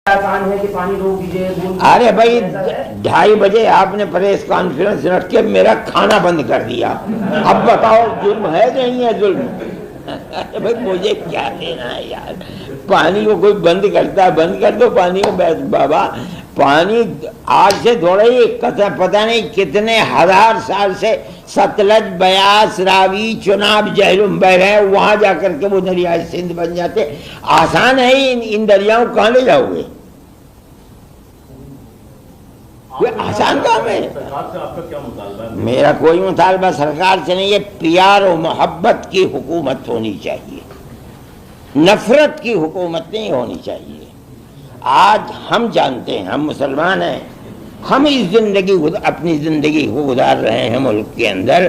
آسان ہے کہ پانی روک دیجیے. ارے بھائی 2:30 بجے آپ نے پریس کانفرنس رکھ کے میرا کھانا بند کر دیا. اب بتاؤ ظلم ہے کہ نہیں ہے ظلم؟ بھائی مجھے کیا دینا ہے یار. پانی کو کوئی بند کرتا ہے، بند کر دو پانی کو. بابا پانی آج سے تھوڑا ہی پتہ نہیں کتنے ہزار سال سے ستلج، بیاس، راوی، چناب، جہلم بہ رہے ہیں. وہاں جا کر کے وہ دریائے سندھ بن جاتے. آسان ہے ان دریاؤں کہاں لے جاؤ گے؟ کوئی آسان کام ہے؟ میرا کوئی مطالبہ سرکار سے نہیں ہے. پیار و محبت کی حکومت ہونی چاہیے، نفرت کی حکومت نہیں ہونی چاہیے. آج ہم جانتے ہیں، ہم مسلمان ہیں، ہم اس اپنی زندگی کو گزار رہے ہیں ملک کے اندر.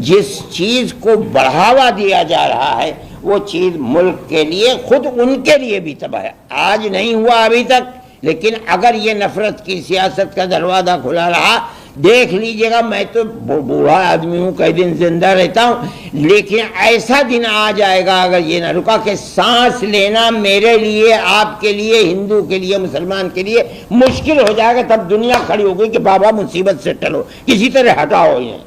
جس چیز کو بڑھاوا دیا جا رہا ہے وہ چیز ملک کے لیے، خود ان کے لیے بھی تباہ ہے. آج نہیں ہوا ابھی تک، لیکن اگر یہ نفرت کی سیاست کا دروازہ کھلا رہا، دیکھ لیجئے گا. میں تو بوڑھا آدمی ہوں، کئی دن زندہ رہتا ہوں، لیکن ایسا دن آ جائے گا اگر یہ نہ رکا کہ سانس لینا میرے لیے، آپ کے لیے، ہندو کے لیے، مسلمان کے لیے مشکل ہو جائے گا. تب دنیا کھڑی ہو گئی کہ بابا مصیبت سے ٹلو، کسی طرح ہٹاؤ انہیں.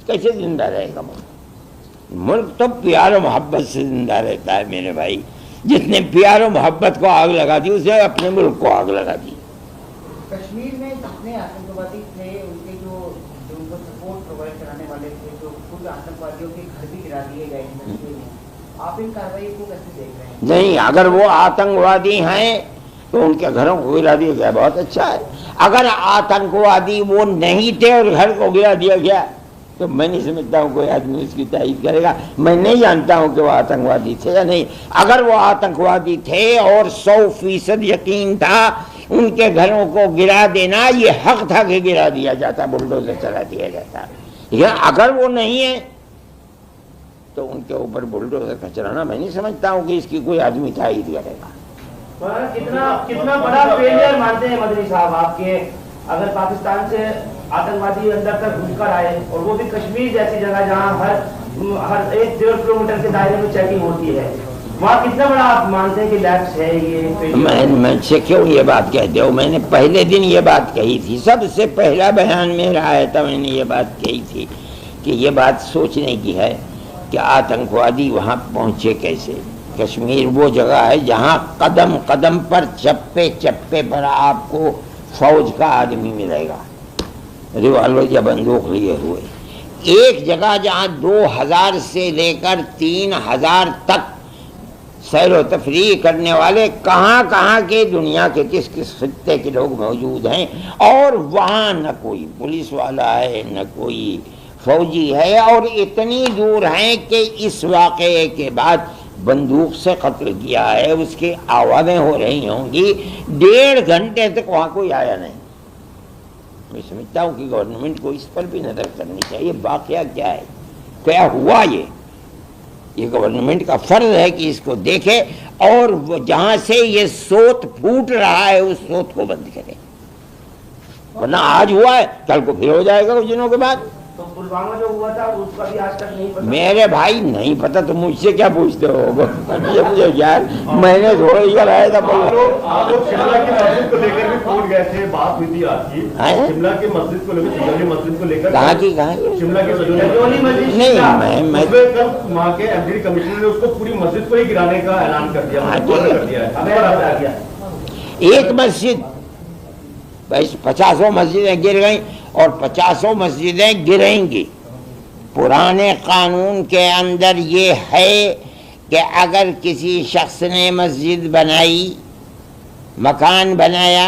کیسے زندہ رہے گا ملک؟ ملک تو پیار و محبت سے زندہ رہتا ہے میرے بھائی. جس نے پیار و محبت کو آگ لگا دی اس نے اپنے ملک کو آگ لگا دی. کشمیر میں جتنے آتنکوادی تھے، ان کے جو ان کو سپورٹ پرووائڈ کرانے والے تھے، جو خود آتنکوادیوں کے گھر بھی گرا دیے گئے ہیں کشمیر میں، آپ ان کارروائی کو کیسے دیکھ رہے ہیں؟ نہیں، اگر وہ آتنکوادی ہیں تو ان کے گھروں کو گرا دیا گیا، بہت اچھا ہے. اگر آتنکوادی وہ نہیں تھے اور گھر کو گرا دیا گیا تو میں نہیں سمجھتا ہوں کوئی آدمی اس کی تائید کرے گا. میں نہیں جانتا ہوں کہ وہ آتنکوادی تھے یا نہیں. اگر وہ آتنکوادی تھے اور 100% یقین تھا ان کے گھروں کو گرا دینا، یہ حق تھا کہ گرا دیا جاتا، بلڈوزر چلا دیا جاتا. لیکن اگر وہ نہیں ہے تو ان کے اوپر بلڈوزر کا چلانا میں نہیں سمجھتا ہوں کہ اس کی کوئی آدمی تائید کرے گا. کتنا بڑا فیلئر مانتے ہیں مدنی صاحب آپ کے، اگر پاکستان سے آتنکوادی اندر تک گھس کر آئے، اور وہ بھی کشمیر جیسی جگہ جہاں ہر 1-1.5 کلومیٹر کے دائرے میں چیکنگ ہوتی ہے، وہاں کتنا بڑا آپ مانتے ہیں کہ لیپس ہے یہ؟ میں سے کیوں یہ بات کہتے ہو؟ میں نے پہلے دن یہ بات کہی تھی، سب سے پہلا بیان میرا آیا تھا، میں نے یہ بات کہی تھی کہ یہ بات سوچنے کی ہے کہ آتنکوادی وہاں پہنچے کیسے. کشمیر وہ جگہ ہے جہاں قدم قدم پر، چپے چپے پر آپ کو فوج کا آدمی ملے گا، ریوالور یا بندوق لیے ہوئے. ایک جگہ جہاں 2000 سے لے کر 3000 تک سیر و تفریح کرنے والے کہاں کہاں کے، دنیا کے کس کس خطے کے لوگ موجود ہیں، اور وہاں نہ کوئی پولیس والا ہے نہ کوئی فوجی ہے، اور اتنی دور ہیں کہ اس واقعے کے بعد بندوق سے قتل کیا ہے، اس کی آوازیں ہو رہی ہوں گی. 1.5 گھنٹے تک وہاں کوئی آیا نہیں. میں سمجھتا ہوں کہ گورنمنٹ کو اس پر بھی نظر کرنی چاہیے. واقعہ کیا ہے، کیا ہوا؟ یہ گورنمنٹ کا فرض ہے کہ اس کو دیکھے، اور وہ جہاں سے یہ سوت پھوٹ رہا ہے اس سوت کو بند کرے. ورنہ آج ہوا ہے، کل کو پھر ہو جائے گا کچھ دنوں کے بعد. تو پلوامہ جو ہوا تھا اس کا بھی آج تک نہیں پتا. میرے بھائی نہیں پتا تو مجھ سے کیا پوچھتے ہو؟ مجھے یار میں نے تھوڑا ہی کرایا تھا. شملہ کی مسجد کو لے کر بھی پھوٹ گئے تھے، بات ہوئی تھی آپ کی. شملہ کی مسجد کو لے کر کہاں کی شملہ کی مسجد نہیں، میں وہاں کے ایم ڈی کمشنر نے اس کو پوری مسجد کو ہی گرانے کا اعلان کر دیا. ایک مسجد 50 مسجدیں گر گئیں اور 50 مسجدیں گریں گی. پرانے قانون کے اندر یہ ہے کہ اگر کسی شخص نے مسجد بنائی، مکان بنایا،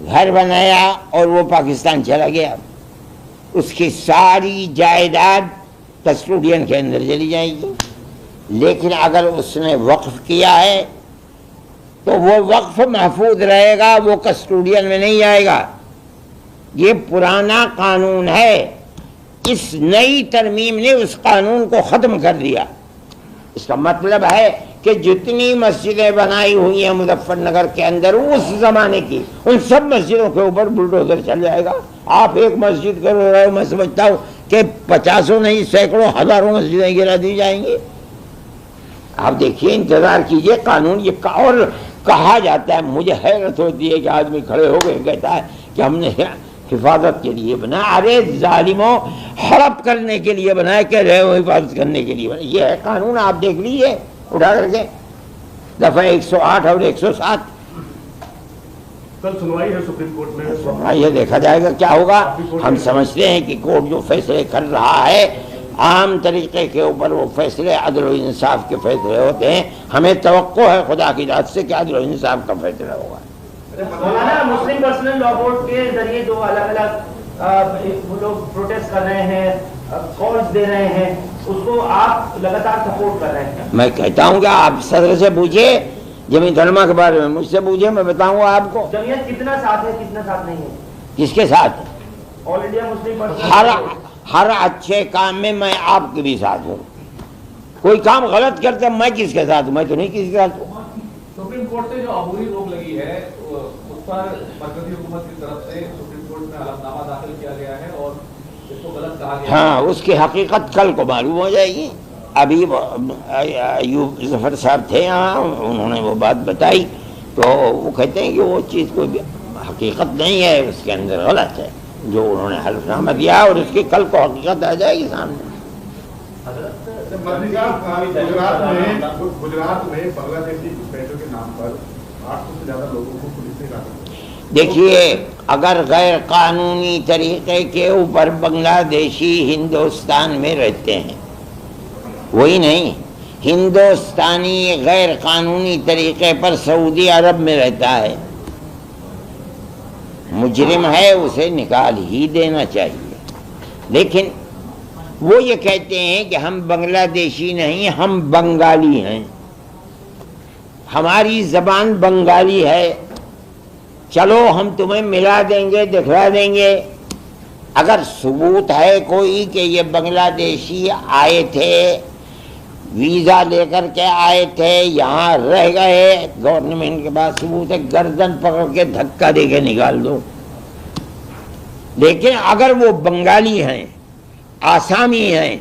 گھر بنایا اور وہ پاکستان چلا گیا، اس کی ساری جائیداد کسٹوڈین کے اندر چلی جائے گی. لیکن اگر اس نے وقف کیا ہے تو وہ وقف محفوظ رہے گا، وہ کسٹوڈین میں نہیں آئے گا. یہ پرانا قانون ہے. اس نئی ترمیم نے اس قانون کو ختم کر دیا. اس کا مطلب ہے کہ جتنی مسجدیں بنائی ہوئی ہیں مظفر نگر کے اندر اس زمانے کی، ان سب مسجدوں کے اوپر بلڈوزر چل جائے گا. آپ ایک مسجد کر رہے ہو، میں سمجھتا ہوں کہ 50 نہیں 100 ہزاروں مسجدیں گرا دی جائیں گی. آپ دیکھیے، انتظار کیجئے. قانون یہ اور کہا جاتا ہے، مجھے حیرت ہوتی ہے کہ آدمی کھڑے ہو گئے کہتا ہے کہ ہم نے حفاظت کے لیے بنا. ارے ظالموں، ہڑپ کرنے کے لیے بنایا کہ رہے ہو حفاظت کرنے کے لیے بنا. یہ ہے قانون، آپ دیکھ لیجیے اٹھا کر کے دفعہ 108 اور 107. کل سنوائی ہے سپریم کورٹ میں، یہ دیکھا جائے گا کیا ہوگا. ہم سمجھتے ہیں کہ کورٹ جو فیصلے کر رہا ہے عام طریقے کے اوپر وہ فیصلے عدل و انصاف کے فیصلے ہوتے ہیں. ہمیں توقع ہے خدا کی ذات سے کہ عدل و انصاف کا فیصلہ ہوگا. مولانا مسلم پرسنل لا بورڈ کے ذریعے جو الگ الگ لوگ پروٹیسٹ کر رہے ہیں، کالز دے رہے ہیں، اس کو آپ لگاتار سپورٹ کر رہے ہیں. میں کہتا ہوں کہ آپ صدر سے پوچھیے، جمیعت علماء کے بارے میں مجھ سے پوچھیے، میں بتاؤں گا آپ کو. جمعیت کتنا ساتھ ہے کتنا ساتھ نہیں ہے؟ کس کے ساتھ؟ آل انڈیا مسلم پرسنل ہر اچھے کام میں میں آپ کے بھی ساتھ ہوں. کوئی کام غلط کرتے میں کس کے ساتھ ہوں؟ میں تو نہیں کسی کے ساتھ ہوں. سپریم کورٹ سے جو عبوری روک لگی ہے اس پر مرکزی حکومت کی طرف سے سپریم کورٹ میں حلفنامہ داخل کیا گیا ہے اور اس کو غلط کہا گیا ہے. ہاں، اس کی حقیقت کل کو معلوم ہو جائے گی. ابھی ایوب ظفر صاحب تھے یہاں، انہوں نے وہ بات بتائی تو وہ کہتے ہیں کہ وہ چیز کوئی حقیقت نہیں ہے، اس کے اندر غلط ہے جو انہوں نے حلفنامہ دیا، اور اس کی کل کو حقیقت آ جائے گی سامنے. گجرات میں بنگلہ دیشی گھسپیٹوں کے نام پر 800 سے زیادہ لوگوں کو پولیس نے ہرایا. دیکھیے، اگر غیر قانونی طریقے کے اوپر بنگلہ دیشی ہندوستان میں رہتے ہیں، وہی نہیں، ہندوستانی غیر قانونی طریقے پر سعودی عرب میں رہتا ہے، مجرم ہے، اسے نکال ہی دینا چاہیے. لیکن وہ یہ کہتے ہیں کہ ہم بنگلہ دیشی نہیں، ہم بنگالی ہیں، ہماری زبان بنگالی ہے، چلو ہم تمہیں ملا دیں گے، دکھلا دیں گے. اگر ثبوت ہے کوئی کہ یہ بنگلہ دیشی آئے تھے، ویزا لے کر کے آئے تھے، یہاں رہ گئے، گورنمنٹ کے پاس ثبوت ہے، گردن پکڑ کے دھکا دے کے نکال دو. لیکن اگر وہ بنگالی ہیں، آسامی ہیں،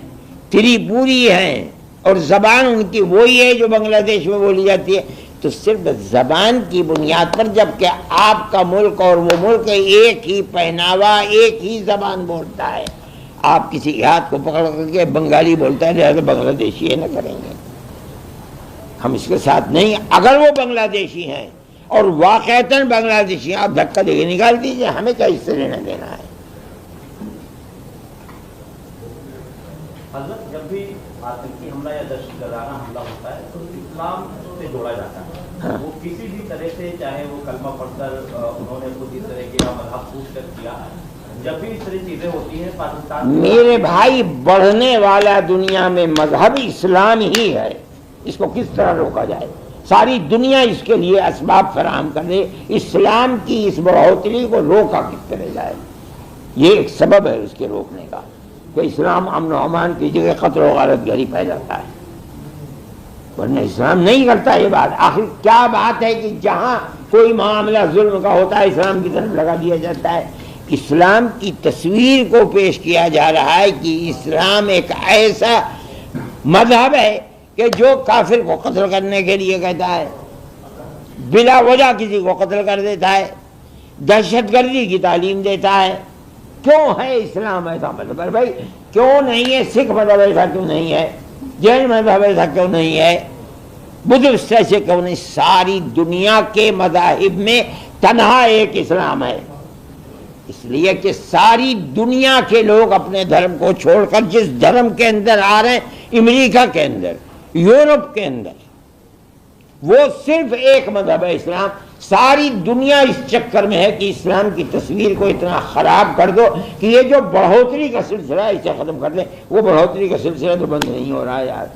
تریپوری ہیں، اور زبان ان کی وہی ہے جو بنگلہ دیش میں بولی جاتی ہے، تو صرف زبان کی بنیاد پر، جبکہ آپ کا ملک اور وہ ملک ایک ہی پہناوا، ایک ہی زبان بولتا ہے، آپ کسی کے ہاتھ کو پکڑ کر کے بنگالی بولتا ہے لہذا بنگلہ دیشی ہے نہ کریں گے، ہم اس کے ساتھ نہیں. اگر وہ بنگلہ دیشی ہیں اور واقعتاً بنگلہ دیشی ہیں، آپ دھکا دے کے نکال دیجیے، ہمیں کیا اس سے لینا دینا ہے. حضرت، جب بھی آتنکی حملہ یا دہشت گردانہ حملہ ہوتا ہے تو اسلام سے جوڑا جاتا ہے. وہ کسی بھی طرح سے، چاہے وہ کلمہ پڑھ کر انہوں نے خود اس طرح کیا، مذہب پوچھ کر کیا، جب بھی اس طرح چیزیں ہوتی ہیں پاکستان. میرے بھائی، بڑھنے والا دنیا میں مذہب اسلام ہی ہے، اس کو کس طرح روکا جائے؟ ساری دنیا اس کے لیے اسباب فراہم کر دے، اسلام کی اس بڑھوتری کو روکا کس طرح جائے؟ یہ ایک سبب ہے اس کے روکنے کا کہ اسلام امن و امان کی جگہ قتل و غارت گری پھیلاتا ہے، ورنہ اسلام نہیں کرتا یہ بات. آخر کیا بات ہے کہ جہاں کوئی معاملہ ظلم کا ہوتا ہے اسلام کی طرف لگا دیا جاتا ہے. اسلام کی تصویر کو پیش کیا جا رہا ہے کہ اسلام ایک ایسا مذہب ہے کہ جو کافر کو قتل کرنے کے لیے کہتا ہے، بلا وجہ کسی کو قتل کر دیتا ہے، دہشت گردی کی تعلیم دیتا ہے. کیوں ہے اسلام ایسا مذہب؟ بھائی کیوں نہیں ہے سکھ مذہب ایسا کیوں نہیں ہے؟ جین مذہب ایسا کیوں نہیں ہے؟ بدھسٹ ایسے کیوں نہیں؟ ساری دنیا کے مذاہب میں تنہا ایک اسلام ہے، اس لیے کہ ساری دنیا کے لوگ اپنے دھرم کو چھوڑ کر جس دھرم کے اندر آ رہے ہیں، امریکہ کے اندر، یورپ کے اندر، وہ صرف ایک مذہب ہے اسلام. ساری دنیا اس چکر میں ہے کہ اسلام کی تصویر کو اتنا خراب کر دو کہ یہ جو بڑھوتری کا سلسلہ ہے اسے ختم کر دیں. وہ بڑھوتری کا سلسلہ تو بند نہیں ہو رہا ہے یار.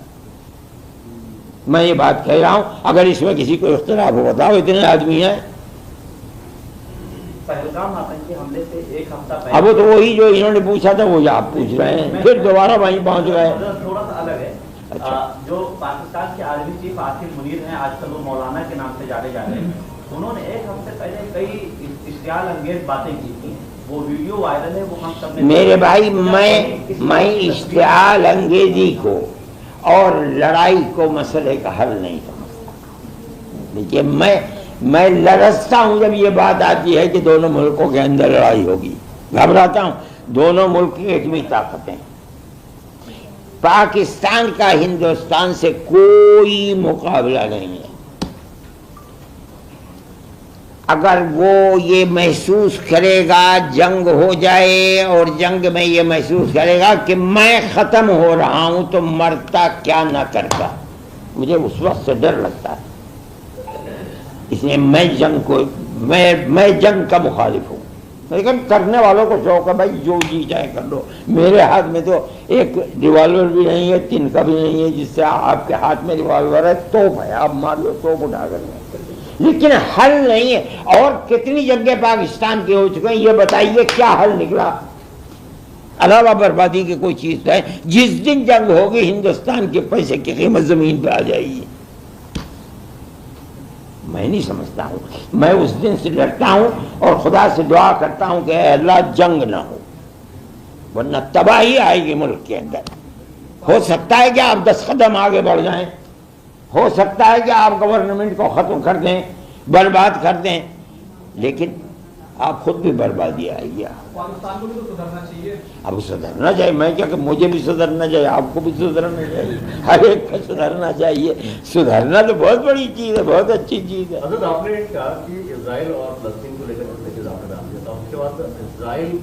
میں یہ بات کہہ رہا ہوں، اگر اس میں کسی کو اختلاف ہو بتاؤ، اتنے آدمی ہیں. پہلگام آتنکی حملے سے ایک ہفتہ پہلے، اب تو وہی جو انہوں نے پوچھا تھا وہی آپ پوچھ رہے ہیں، پھر دوبارہ وہیں پہنچ گئے. تھوڑا سا الگ ہے. جو پاکستان کے عالمی چیف آصف منیر ہیں، آج کل وہ مولانا کے نام سے جانے جا رہے ہیں، انہوں نے ایک ہفتے پہلے کئی اشتعال انگیز باتیں کی تھیں. وہ ویڈیو وائرل ہے، وہ ہم سب نے. میرے بھائی، میں اشتعال انگیزی کو اور لڑائی کو مسئلے کا حل نہیں سمجھتا. دیکھیے، میں لرزتا ہوں جب یہ بات آتی ہے کہ دونوں ملکوں کے اندر لڑائی ہوگی، گھبراتا ہوں۔ دونوں ملک کی ایک بھی طاقتیں، پاکستان کا ہندوستان سے کوئی مقابلہ نہیں ہے۔ اگر وہ یہ محسوس کرے گا جنگ ہو جائے اور جنگ میں یہ محسوس کرے گا کہ میں ختم ہو رہا ہوں تو مرتا کیا نہ کرتا، مجھے اس وقت سے ڈر لگتا ہے۔ اس لیے میں جنگ کا مخالف ہوں، لیکن کرنے والوں کو شوق ہے بھائی جو جی چاہے کر لو۔ میرے ہاتھ میں تو ایک ریوالور بھی نہیں ہے، تن کا بھی نہیں ہے جس سے آپ کے ہاتھ میں ریوالور ہے، توپ ہے، آپ مار لو توپ اٹھا کر، لیکن حل نہیں ہے۔ اور کتنی جنگیں پاکستان کی ہو چکے ہیں، یہ بتائیے کیا حل نکلا؟ علاوہ بربادی کی کوئی چیز ہے؟ جس دن جنگ ہوگی ہندوستان کے پیسے کی قیمت زمین پہ آ جائے گی۔ میں نہیں سمجھتا ہوں، میں اس دن سے ڈرتا ہوں اور خدا سے دعا کرتا ہوں کہ اے اللہ جنگ نہ ہو، ورنہ تباہی آئے گی ملک کے اندر۔ ہو سکتا ہے کہ آپ 10 قدم آگے بڑھ جائیں، ہو سکتا ہے کہ آپ گورنمنٹ کو ختم کر دیں، برباد کر دیں، لیکن آپ خود بھی بربادی آئے گی۔ پاکستان کو بھی تو سدھرنا چاہیے۔ اب سدھرنا چاہیے، میں کیا کہ مجھے بھی سدھرنا چاہیے، آپ کو بھی سدھرنا چاہیے، ہر ایک کو سدھرنا چاہیے۔ سدھرنا تو بہت بڑی چیز ہے، بہت اچھی چیز ہے۔ حضرت آپ نے کہا کہ اسرائیل اور فلسطین کو لے کر اضافہ ڈال دیا تھا، اس کے بعد اسرائیل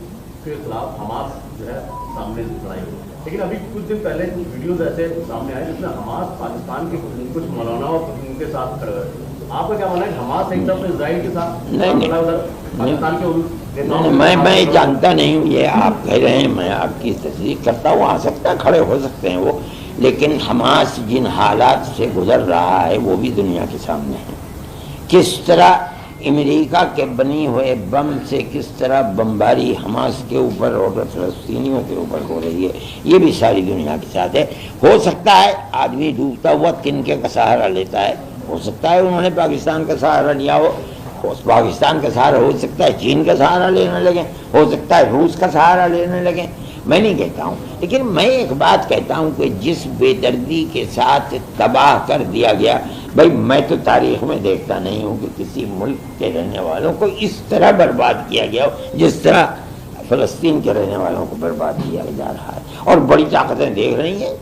کے خلاف حماس جو ہے سامنے لڑائی ہوئی، لیکن ابھی کچھ دن پہلے کچھ ویڈیوز ایسے سامنے آئے جس میں حماس پاکستان کے کچھ مولانا اور ان کے ساتھ کھڑے ہوئے۔ آپ کا کیا ماننا ہے حماس ایک طرف اسرائیل کے ساتھ پاکستان کے میں جانتا نہیں ہوں، یہ آپ کہہ رہے ہیں، میں آپ کی تصدیق کرتا ہوں، آ سکتا ہے کھڑے ہو سکتے ہیں وہ، لیکن حماس جن حالات سے گزر رہا ہے وہ بھی دنیا کے سامنے ہے۔ کس طرح امریکہ کے بنی ہوئے بم سے کس طرح بمباری حماس کے اوپر اور فلسطینیوں کے اوپر ہو رہی ہے، یہ بھی ساری دنیا کے ساتھ ہے۔ ہو سکتا ہے آدمی ڈوبتا ہوا تنکے کا سہارا لیتا ہے، ہو سکتا ہے انہوں نے پاکستان کا سہارا لیا ہو، پاکستان کا سہارا ہو سکتا ہے چین کا سہارا لینے لگیں، ہو سکتا ہے روس کا سہارا لینے لگیں، میں نہیں کہتا ہوں، لیکن میں ایک بات کہتا ہوں کہ جس بے دردی کے ساتھ تباہ کر دیا گیا، بھائی میں تو تاریخ میں دیکھتا نہیں ہوں کہ کسی ملک کے رہنے والوں کو اس طرح برباد کیا گیا ہو جس طرح فلسطین کے رہنے والوں کو برباد کیا جا رہا ہے، اور بڑی طاقتیں دیکھ رہی ہیں۔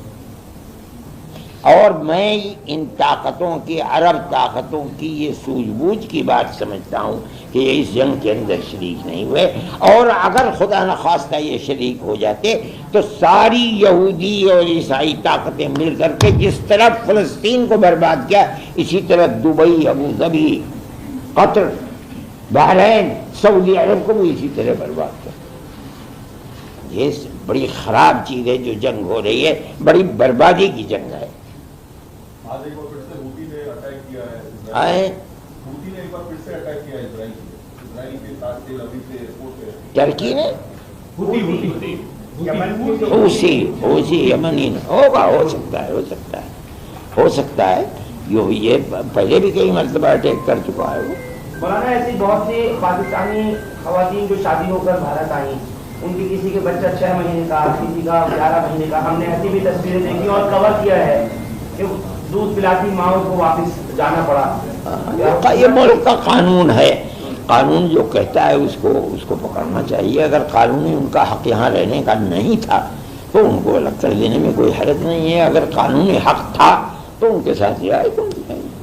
اور میں ان طاقتوں کی، عرب طاقتوں کی یہ سوجھ بوجھ کی بات سمجھتا ہوں کہ یہ اس جنگ کے اندر شریک نہیں ہوئے، اور اگر خدا نخواستہ یہ شریک ہو جاتے تو ساری یہودی اور عیسائی طاقتیں مل کر کے جس طرح فلسطین کو برباد کیا، اسی طرح دبئی، ابو ظبی، قطر، بحرین، سعودی عرب کو بھی اسی طرح برباد کیا۔ یہ بڑی خراب چیز ہے جو جنگ ہو رہی ہے، بڑی بربادی کی جنگ ہے۔ آج ایک بار پھر سے ہوتی نے اٹیک کیا ہے، ہوتی نے ایک بار پھر سے اٹیک کیا ہے اسرائیل کے ساتھ تیل ابیب کے ایئرپورٹ پہ، ترکی نے ہوسی یمنی ہوگا، ہو سکتا ہے، ہو سکتا ہے، یہ پہلے بھی کئی مرتبہ اٹیک کر چکا ہے وہ۔ مولانا ایسی بہت سی پاکستانی خواتین جو شادی ہو کر بھارت آئیں، ان کی کسی کے بچہ 6 مہینے کا، کسی کا 11 مہینے کا، ہم نے ایسی بھی تصویریں دیکھی اور کور کیا ہے کہ دودھ پلاتی ماؤں کو واپس جانا پڑا۔ یہ ملک کا قانون ہے، قانون جو کہتا ہے اس کو پکڑنا چاہیے۔ اگر قانونی ان کا حق یہاں رہنے کا نہیں تھا تو ان کو الگ کر دینے میں کوئی حرج نہیں ہے، اگر قانونی حق تھا تو ان کے ساتھ رعایت ہونی چاہیے۔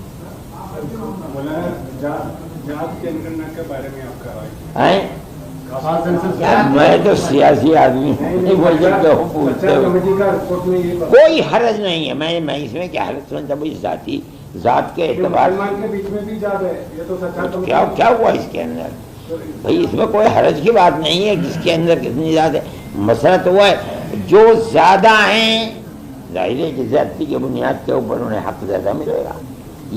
میں تو سیاسی آدمی ہوں، کوئی حرج نہیں ہے، میں اس میں کیا حرج سمجھتا ہوں، ذات کے اعتبار کیا ہوا اس کے اندر؟ بھائی اس میں کوئی حرج کی بات نہیں ہے، جس کے اندر کتنی زیادہ مسئلہ تو وہ ہے جو زیادہ ہیں، ظاہر ہے کہ زیادتی کی بنیاد کے اوپر انہیں حق زیادہ ملے گا۔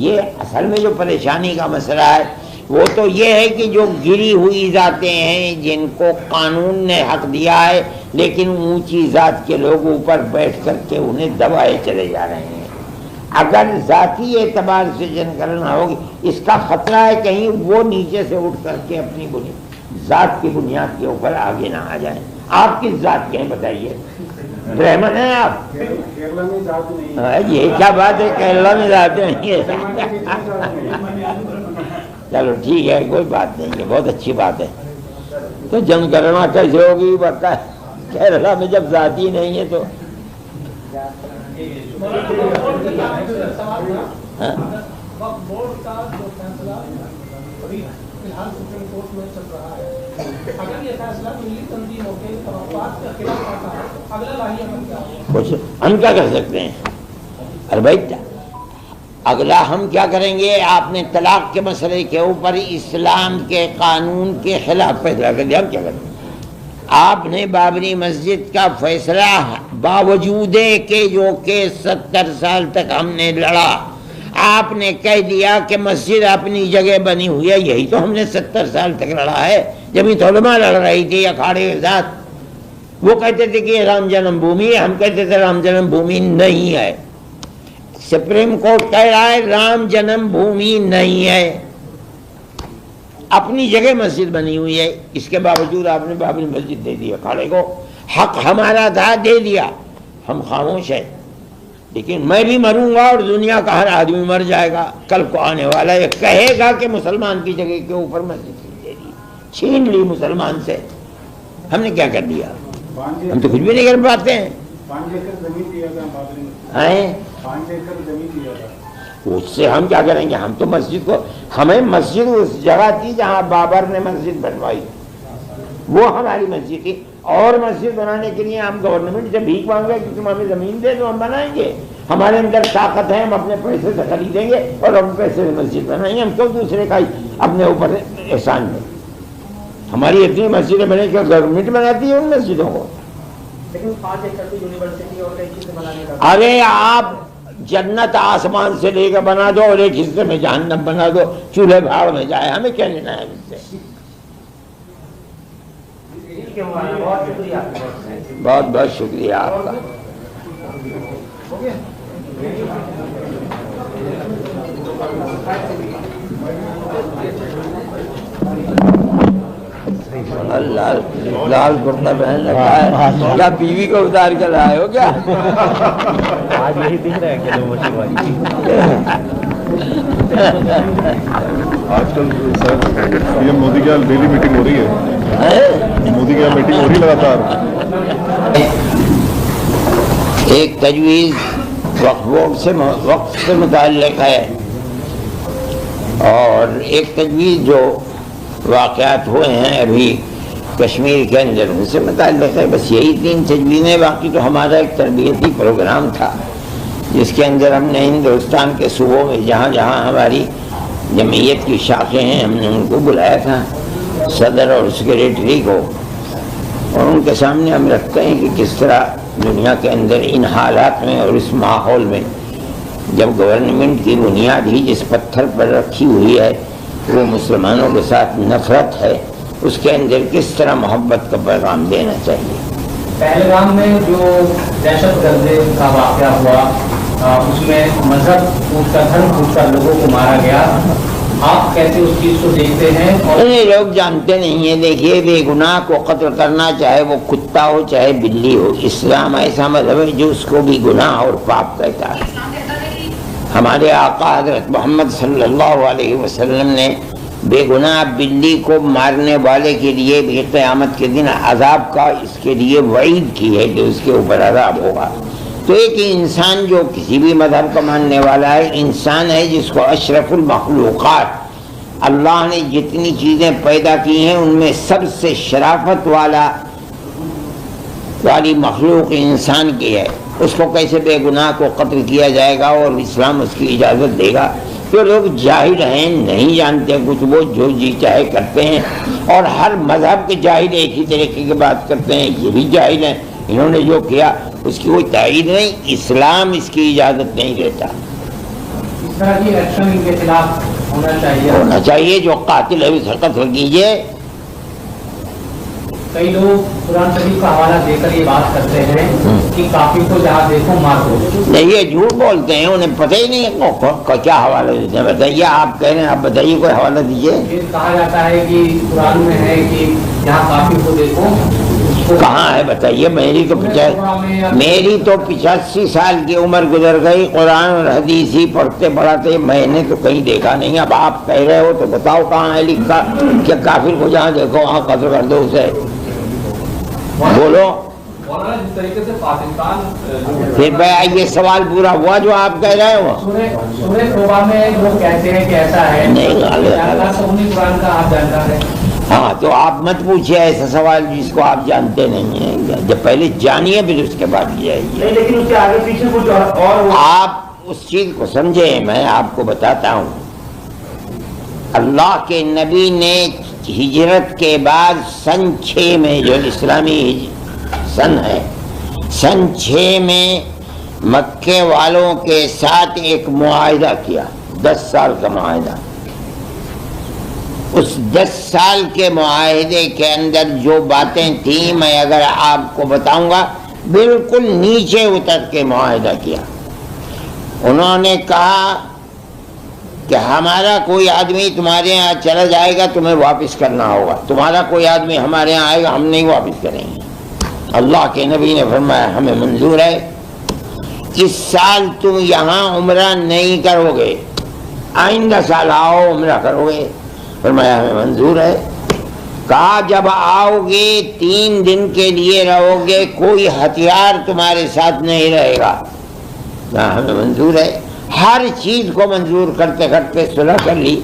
یہ اصل میں جو پریشانی کا مسئلہ ہے وہ تو یہ ہے کہ جو گری ہوئی ذاتیں ہیں جن کو قانون نے حق دیا ہے لیکن اونچی ذات کے لوگ اوپر بیٹھ کر کے انہیں دبائے چلے جا رہے ہیں۔ اگر ذاتی اعتبار سے جنگ کرنا ہوگی، اس کا خطرہ ہے کہیں وہ نیچے سے اٹھ کر کے اپنی ذات کی بنیاد کے اوپر آگے نہ آ جائیں۔ آپ کس ذات کے ہیں بتائیے؟ برہمن ہیں آپ؟ یہ کیا بات ہے کیرلا میں ذات نہیں ہے؟ چلو ٹھیک ہے، کوئی بات نہیں ہے، بہت اچھی بات ہے. تو جن گننا کیسے ہوگی؟ بتا کیرلا میں جب ذاتی نہیں ہے تو وقت بورڈ کا جو فیصلہ ابھی فی الحال سپریم کورٹ میں چل رہا ہے، اگر یہ فیصلہ ملی تنظیموں کے توقعات کے خلاف آتا ہے تو اگلا لاہی عمل کیا ہوگا؟ کچھ ہم کیا کر سکتے ہیں؟ ارے بھائی اگلا ہم کیا کریں گے؟ آپ نے طلاق کے مسئلے کے اوپر اسلام کے قانون کے خلاف فیصلہ کر دیا، ہم کیا کریں؟ آپ نے بابری مسجد کا فیصلہ باوجود کہ جو کہ 70 سال تک ہم نے لڑا، آپ نے کہہ دیا کہ مسجد اپنی جگہ بنی ہوئی ہے. یہی تو ہم نے 70 سال تک لڑا ہے. جب یہ علماء لڑ رہی تھی اکھاڑے کے ساتھ، وہ کہتے تھے کہ یہ رام جنم بھومی ہے، ہم کہتے تھے رام جنم بھومی نہیں ہے. سپریم کورٹ کہہ رہا ہے رام جنم بھومی نہیں ہے، اپنی جگہ مسجد بنی ہوئی ہے. اس کے باوجود آپ نے بابری مسجد دے دی اکھاڑے کو. حق ہمارا تھا، دے دیا، ہم خاموش ہیں. لیکن میں بھی مروں گا اور دنیا کا ہر آدمی مر جائے گا. کل کو آنے والا یہ کہے گا کہ مسلمان کی جگہ کے اوپر مسجد دے دی، چھین لی مسلمان سے. ہم نے کیا کر دیا؟ ہم تو کچھ بھی نہیں کر پاتے ہیں. 5 ایکڑ زمین دیا تھا بابری میں، 5 ایکڑ زمین دیا تھا. اس سے ہم کیا کریں گے؟ ہم تو مسجد کو، ہمیں مسجد اس جگہ تھی جہاں بابر نے مسجد بنوائی، وہ ہماری مسجد تھی. اور مسجد بنانے کے لیے ہم گورنمنٹ سے بھیک مانگے کہ تم ہمیں زمین دے دو، ہم بنائیں گے. ہمارے اندر طاقت ہے، ہم اپنے پیسے سے خریدیں گے اور ہم پیسے سے مسجد بنائیں گے. ہم کیوں دوسرے کا اپنے اوپر احسان دیں؟ ہماری اتنی مسجدیں بنے کہ گورنمنٹ بناتی ہے ان مسجدوں کو. لیکن 5 ایکڑ کی یونیورسٹی اور کئی چیزیں بنانے کا، ارے آپ جنت آسمان سے لے کے بنا دو اور ایک حصے میں جہنم بنا دو، چولہے بھاڑ میں جائے، ہمیں کیا لینا ہے اس سے؟ بہت شکریہ. بہت بہت شکریہ آپ کا. لال لال کرتا پہن رکھا ہے، کیا بیوی کو اتار کر آئے ہو کیا؟ آج یہی دکھ رہا ہے کہ آج کل سر پی ایم مودی کی ڈیلی میٹنگ ہو رہی ہے، مودی کی میٹنگ ہو رہی ہے لگاتار. ایک تجویز وقف سے متعلق ہے اور ایک تجویز جو واقعات ہوئے ہیں ابھی کشمیر کے اندر ان سے متعلق ہے. بس یہی 3 تجویزیں. باقی تو ہمارا ایک تربیتی پروگرام تھا جس کے اندر ہم نے ہندوستان کے صوبوں میں جہاں جہاں ہماری جمعیت کی شاخیں ہیں ہم نے ان کو بلایا تھا، صدر اور سیکریٹری کو، اور ان کے سامنے ہم رکھتے ہیں کہ کس طرح دنیا کے اندر ان حالات میں اور اس ماحول میں جب گورنمنٹ کی بنیاد ہی جس پتھر پر رکھی ہوئی ہے وہ مسلمانوں کے ساتھ نفرت ہے، اس کے اندر کس طرح محبت کا پیغام دینا چاہیے. پہلگام میں جو دہشت گردی کا واقعہ ہوا، اس میں مذہب پوچھ کر، دھرم پوچھ کر لوگوں کو مارا گیا، آپ کیسے اس چیز کو دیکھتے ہیں؟ اور لوگ جانتے نہیں ہیں. دیکھیے بے گناہ کو قتل کرنا، چاہے وہ کتا ہو چاہے بلی ہو، اسلام ایسا مذہب ہے جو اس کو بھی گناہ اور پاپ کہتا ہے. ہمارے آقا حضرت محمد صلی اللہ علیہ وسلم نے بے گناہ بلی کو مارنے والے کے لیے بھی قیامت کے دن عذاب کا اس کے لیے وعید کی ہے کہ اس کے اوپر عذاب ہوگا. تو ایک انسان جو کسی بھی مذہب کا ماننے والا ہے انسان ہے جس کو اشرف المخلوقات، اللہ نے جتنی چیزیں پیدا کی ہیں ان میں سب سے شرافت والی مخلوق انسان کی ہے. اس کو کیسے بے گناہ کو قتل کیا جائے گا اور اسلام اس کی اجازت دے گا؟ تو لوگ جاہل ہیں، نہیں جانتے کچھ، وہ جو جی چاہے کرتے ہیں اور ہر مذہب کے جاہل ایک ہی طریقے کی بات کرتے ہیں. یہ بھی جاہل ہیں، انہوں نے جو کیا اس کی کوئی تائید نہیں، اسلام اس کی اجازت نہیں دیتا. اس طرح کی ایکشن ان کے خلاف ہونا چاہیے. جو قاتل ہے اسے قتل کیجیے. کئی لوگ قرآن شریف کا حوالہ دے کر یہ بات کرتے ہیں کہ کافر کو جہاں دیکھو مار دو. نہیں، یہ جھوٹ بولتے ہیں، انہیں پتہ ہی نہیں کیا حوالہ دیتے ہیں. بتائیے، آپ کہہ رہے ہیں، آپ بتائیے کوئی حوالہ دیجیے. پھر کہا جاتا ہے کہ قرآن میں ہے کہ جہاں کافر کو دیکھو کہاں ہے بتائیے؟ میری تو 85 سال کی عمر گزر گئی، قرآن اور حدیث ہی پڑھتے پڑھاتے میں نے تو کہیں دیکھا نہیں۔ اب آپ کہہ رہے ہو تو بتاؤ کہاں ہے لکھا کہ کافر کو جہاں دیکھو وہاں قتل کر دو اسے؟ بولو مولانا جس طریقے سے پاکستان پھر یہ سوال پورا ہوا جو آپ کہہ رہے ہو؟ سورہ توبہ میں لوگ کہتے ہیں کہ ایسا ہے نہیں، اللہ سونی قرآن کا آپ جانتا ہے۔ ہاں تو آپ مت پوچھئے ایسا سوال جس کو آپ جانتے نہیں ہیں، جب پہلے جانیے پھر اس کے بعد جائیے۔ نہیں، لیکن اس کے آگے پیچھے کچھ اور آپ اس چیز کو سمجھے، میں آپ کو بتاتا ہوں۔ اللہ کے نبی نے ہجرت کے بعد سن 6 میں، جو اسلامی سن ہے، سن 6 میں مکے والوں کے ساتھ ایک معاہدہ کیا، 10 سال کا معاہدہ۔ اس 10 سال کے معاہدے کے اندر جو باتیں تھیں میں اگر آپ کو بتاؤں گا، بالکل نیچے اتر کے معاہدہ کیا۔ انہوں نے کہا کہ ہمارا کوئی آدمی تمہارے یہاں چلا جائے گا تمہیں واپس کرنا ہوگا، تمہارا کوئی آدمی ہمارے یہاں آئے گا ہم نہیں واپس کریں گے۔ اللہ کے نبی نے فرمایا ہمیں منظور ہے، اس سال تم یہاں عمرہ نہیں کرو گے، آئندہ سال آؤ عمرہ کرو گے۔ فرمایا ہمیں منظور ہے۔ کہا جب آؤ گے 3 دن کے لیے رہو گے، کوئی ہتھیار تمہارے ساتھ نہیں رہے گا۔ کہا ہمیں منظور ہے۔ ہر چیز کو منظور کرتے کرتے صلح کر لی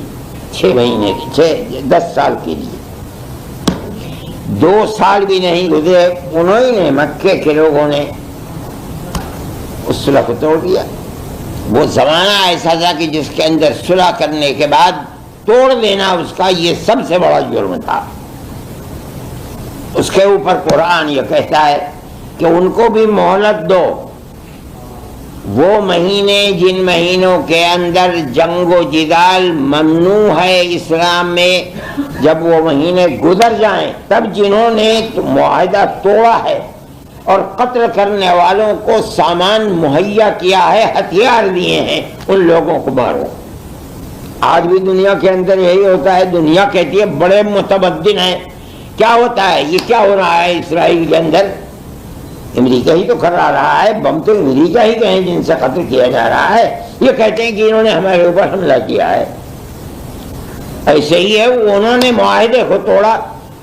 6 مہینے کی، 10 سال کے لیے۔ 2 سال بھی نہیں گزرے، انہوں نے مکے کے لوگوں نے اس صلح کو توڑ دیا۔ وہ زمانہ ایسا تھا کہ جس کے اندر صلح کرنے کے بعد توڑ دینا اس کا یہ سب سے بڑا جرم تھا۔ اس کے اوپر قرآن یہ کہتا ہے کہ ان کو بھی مہلت دو، وہ مہینے جن مہینوں کے اندر جنگ و جدال ممنوع ہے اسلام میں، جب وہ مہینے گزر جائیں تب جنہوں نے معاہدہ توڑا ہے اور قتل کرنے والوں کو سامان مہیا کیا ہے، ہتھیار دیے ہیں، ان لوگوں کو مارو۔ آج بھی دنیا کے اندر یہی ہوتا ہے، دنیا کہتی ہے بڑے متمدن ہیں، کیا ہوتا ہے؟ یہ کیا ہو رہا ہے اسرائیل کے اندر؟ امریکہ ہی تو کرا رہا ہے، بم تو امریکہ ہی کے ہیں جن سے قتل کیا جا رہا ہے۔ یہ کہتے ہیں کہ انہوں نے ہمارے اوپر حملہ کیا ہے۔ ایسے ہی ہے، انہوں نے معاہدے کو توڑا،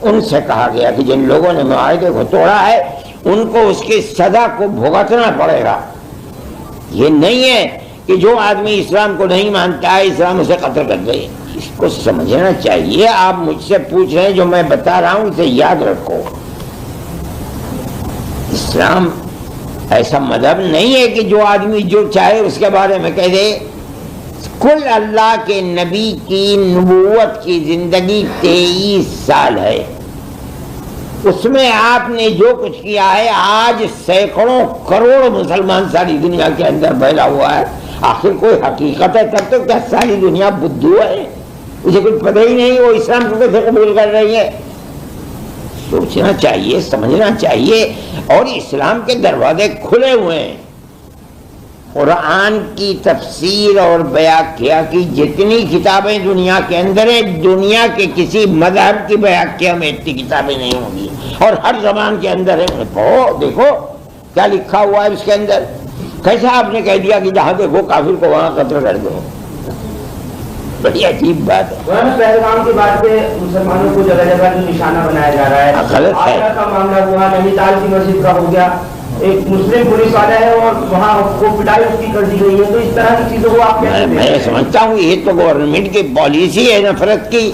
ان سے کہا گیا کہ جن لوگوں نے معاہدے کو توڑا ہے ان کو اس کی سزا کو بھگتنا پڑے گا۔ یہ نہیں ہے کہ جو آدمی اسلام کو نہیں مانتا ہے اسلام اسے قتل کر دے۔ اس کو سمجھنا چاہیے۔ آپ مجھ سے پوچھ رہے ہیں، جو میں بتا رہا ہوں اسے یاد رکھو۔ اسلام ایسا مذہب نہیں ہے کہ جو آدمی جو چاہے اس کے بارے میں کہہ دے۔ کل اللہ کے نبی کی نبوت کی زندگی 23 سال ہے، اس میں آپ نے جو کچھ کیا ہے، آج سینکڑوں کروڑ مسلمان ساری دنیا کے اندر پھیلا ہوا ہے۔ آخر کوئی حقیقت ہے تب تو کیا ساری دنیا بدھو ہے؟ اسے کچھ پتہ ہی نہیں وہ اسلام کو کیسے قبول کر رہی ہے۔ سوچنا چاہیے، سمجھنا چاہیے، اور اسلام کے دروازے کھلے ہوئے ہیں۔ قرآن کی تفسیر اور بیاکیا کی جتنی کتابیں دنیا کے اندر ہیں، دنیا کے کسی مذہب کی بیاکیا میں اتنی کتابیں نہیں ہوں گی، اور ہر زبان کے اندر ہے۔ پڑھو، دیکھو کیا لکھا ہوا ہے اس کے اندر۔ کیسا آپ نے کہہ دیا کہ جہاں دیکھو کافر کو وہاں قتل کر دو؟ بڑی عجیب بات ہے۔ پہلگام کے بعد پہ مسلمانوں کو جگہ جگہ جو نشانہ بنایا جا رہا ہے، غلط ہے۔ آگرہ کا معاملہ ہوا، نینی تال کی مسجد کا ہو گیا، ایک مسلم پولیس والا ہے اور وہاں کو پٹائی اس کی کر دی گئی ہے، تو اس طرح کی چیزوں کو آپ کیسے میں سمجھتا ہوں یہ تو گورنمنٹ کی پالیسی ہے نفرت کی،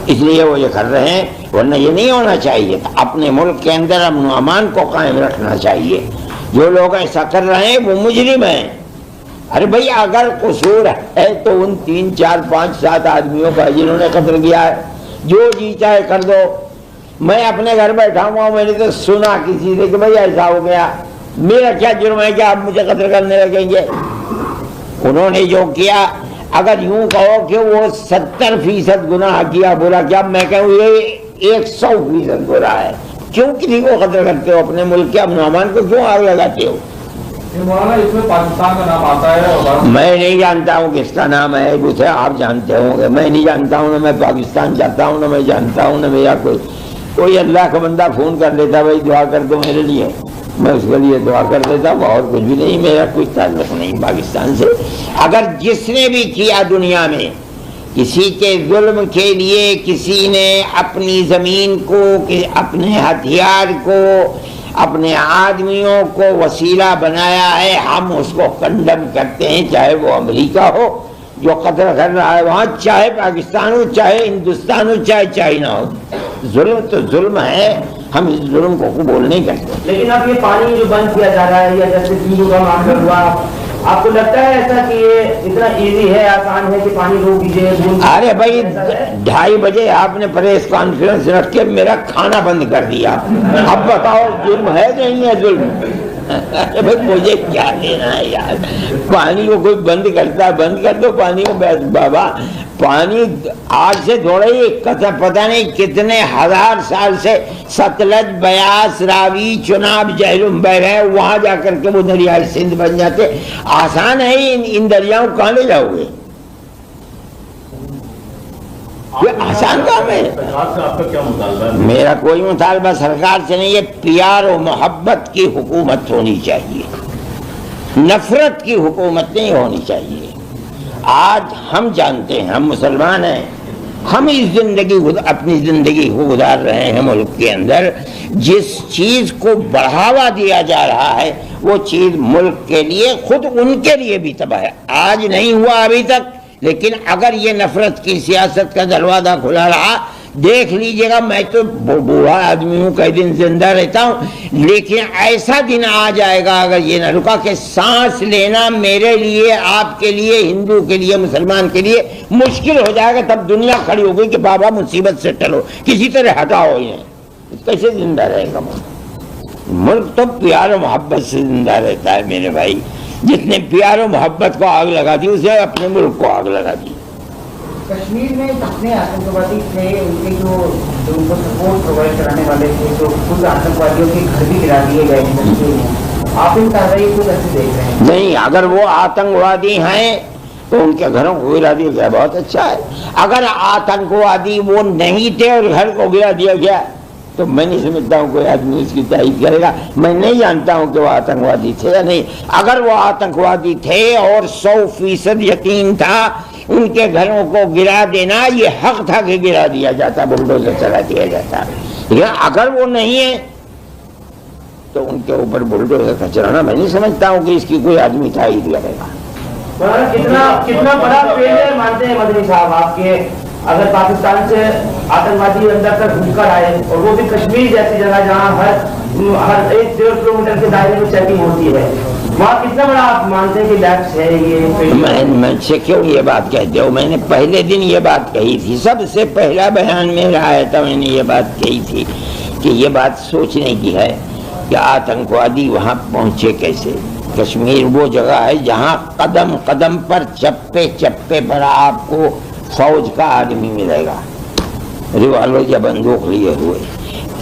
اس لیے وہ یہ کر رہے ہیں، ورنہ یہ نہیں ہونا چاہیے تھا۔ اپنے ملک کے اندر امن و امان کو قائم رکھنا چاہیے۔ جو لوگ ایسا کر رہے ہیں وہ مجرم ہیں۔ ارے بھائی اگر قصور ہے تو ان 3 4 5 7 آدمیوں کا جنہوں نے قتل کیا ہے، جو جی چاہے کر دو۔ میں اپنے گھر بیٹھا ہوا ہوں، میں نے تو سنا کسی سے کہ بھائی ایسا ہو گیا، میرا کیا جرم ہے کہ آپ مجھے قتل کرنے لگیں گے؟ انہوں نے جو کیا، اگر یوں کہو کہ وہ 70% گناہ کیا، برا کیا، میں کہوں یہ 100% برا ہے۔ کیوں کسی کو قتل کرتے ہو؟ اپنے ملک کے امن و امان کو کیوں آگ لگاتے ہو؟ مولانا اس میں پاکستان کا نام آتا ہے اور میں نہیں جانتا ہوں کس کا نام ہے، اسے آپ جانتے ہوں گے، میں نہیں جانتا ہوں، نہ میں پاکستان جاتا ہوں، نہ میں جانتا ہوں، نہ میرا کوئی کوئی اللہ کا بندہ فون کر لیتا بھائی دعا کر دو میرے لیے، میں اس کے لیے دعا کر دیتا ہوں، اور کچھ بھی نہیں، میرا کوئی تعلق نہیں پاکستان سے۔ اگر جس نے بھی کیا دنیا میں کسی کے ظلم کے لیے، کسی نے اپنی زمین کو، اپنے ہتھیار کو، اپنے آدمیوں کو وسیلہ بنایا ہے، ہم اس کو کنڈم کرتے ہیں، چاہے وہ امریکہ ہو جو قتل کر رہا ہے وہاں، چاہے پاکستان ہو، چاہے ہندوستان ہو، چاہے چائنا ہو۔ ظلم تو ظلم ہے، ہم اس ظلم کو قبول نہیں کرتے۔ لیکن اب یہ پانی جو بند کیا جا رہا ہے، یا جیسے سندھو کا معاملہ ہوا، آپ کو لگتا ہے ایسا کہ یہ اتنا ایزی ہے، آسان ہے کہ پانی روک دیجیے؟ ارے بھائی 2:30 بجے آپ نے پریس کانفرنس رکھ کے میرا کھانا بند کر دیا، اب بتاؤ ظلم ہے نہیں ہے ظلم؟ ارے بھائی مجھے کیا لینا ہے یار، پانی کو کوئی بند کرتا ہے، بند کر دو پانی کو۔ بابا پانی آج سے تھوڑا ہی پتہ نہیں کتنے ہزار سال سے ستلج، بیاس، راوی، چناب، جہلم بہ رہے ہیں، وہاں جا کر کے وہ دریائے سندھ بن جاتے۔ آسان ہے ان دریاؤں کہاں لے جاؤ گے؟ یہ آسان کام ہے۔ سرکار سے آپ کا کیا مطالبہ ہے؟ میرا کوئی مطالبہ سرکار سے نہیں ہے، پیار و محبت کی حکومت ہونی چاہیے، نفرت کی حکومت نہیں ہونی چاہیے۔ آج ہم جانتے ہیں، ہم مسلمان ہیں، ہم اپنی زندگی کو گزار رہے ہیں ملک کے اندر، جس چیز کو بڑھاوا دیا جا رہا ہے وہ چیز ملک کے لیے، خود ان کے لیے بھی تباہ ہے۔ آج نہیں ہوا ابھی تک، لیکن اگر یہ نفرت کی سیاست کا دروازہ کھلا رہا، دیکھ لیجئے گا، میں تو بوڑھا آدمی ہوں، کئی دن زندہ رہتا ہوں، لیکن ایسا دن آ جائے گا اگر یہ نہ رکا کہ سانس لینا میرے لیے، آپ کے لیے، ہندو کے لیے، مسلمان کے لیے مشکل ہو جائے گا۔ تب دنیا کھڑی ہوگی کہ بابا مصیبت سے ٹلو، کسی طرح ہٹاؤ انہیں۔ کیسے زندہ رہے گا ملک؟ تو پیار و محبت سے زندہ رہتا ہے میرے بھائی۔ جس نے پیار و محبت کو آگ لگا دی، اسے اپنے ملک کو آگ لگا دی۔ کشمیر میں جتنے آتنکوادی تھے، ان کے جو ان کو سپورٹ پرووائڈ کرانے والے تھے، جو خود آتنکوادیوں کے گھر بھی گرا دیے گئے کشمیر میں، آپ ان کارروائی کو کیسے دیکھ رہے ہیں؟ نہیں، اگر وہ آتنکوادی ہیں تو ان کے گھروں کو گرا دیا گیا، بہت اچھا ہے۔ اگر آتنکوادی وہ نہیں تھے اور گھر کو گرا دیا گیا تو میں نہیں سمجھتا ہوں کوئی آدمی اس کی تائید کرے گا۔ میں نہیں جانتا ہوں کہ وہ آتنکوادی تھے یا نہیں۔ اگر وہ آتنکوادی تھے اور 100% یقین تھا، ان کے گھروں کو گرا دینا یہ حق تھا کہ گرا دیا جاتا، بلڈوزر چلا دیا جاتا۔ لیکن اگر وہ نہیں ہے تو ان کے اوپر بلڈوزر کا چلانا میں نہیں سمجھتا ہوں کہ اس کی کوئی آدمی تائید کرے گا۔ کتنا بڑا فیلئر مانتے ہیں مدنی صاحب آپ کے، اگر پاکستان سے آتنکوادی اندر تک گھس کر آئے، اور وہ بھی کشمیر جیسی جگہ جہاں ہر 1-1.5 کلومیٹر کے دائرے میں چیکنگ ہوتی ہے، وہاں کتنا بڑا آپ مانتے ہیں کہ لیپس ہے یہ؟ میں سے کیوں یہ بات کہتے ہو؟ میں نے پہلے دن یہ بات کہی تھی، سب سے پہلا بیان میرا آیا تھا، میں نے یہ بات کہی تھی کہ یہ بات سوچنے کی ہے کہ آتنکوادی وہاں پہنچے کیسے۔ کشمیر وہ جگہ ہے جہاں قدم قدم پر، چپے چپے پر آپ کو فوج کا آدمی ملے گا، ریوالور یا بندوق لیے ہوئے۔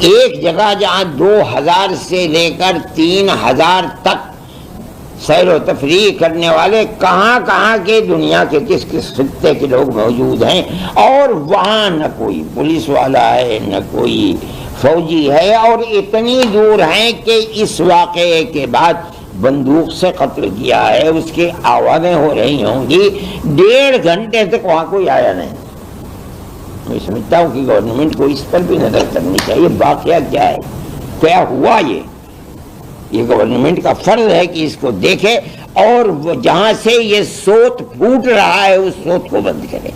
ایک جگہ جہاں 2000 سے لے کر 3000 تک سیر و تفریح کرنے والے کہاں کہاں کے، دنیا کے کس کس خطے کے لوگ موجود ہیں، اور وہاں نہ کوئی پولیس والا ہے نہ کوئی فوجی ہے، اور اتنی دور ہیں کہ اس واقعے کے بعد بندوق سے قتل کیا ہے، اس کی آوازیں ہو رہی ہوں گی، 1.5 گھنٹے تک وہاں کوئی آیا نہیں۔ میں سمجھتا ہوں کہ گورنمنٹ کو اس پر بھی نظر کرنی چاہیے، واقعہ کیا ہے، کیا ہوا۔ یہ گورنمنٹ کا فرض ہے کہ اس کو دیکھے، اور وہ جہاں سے یہ سوت پھوٹ رہا ہے اس سوت کو بند کرے،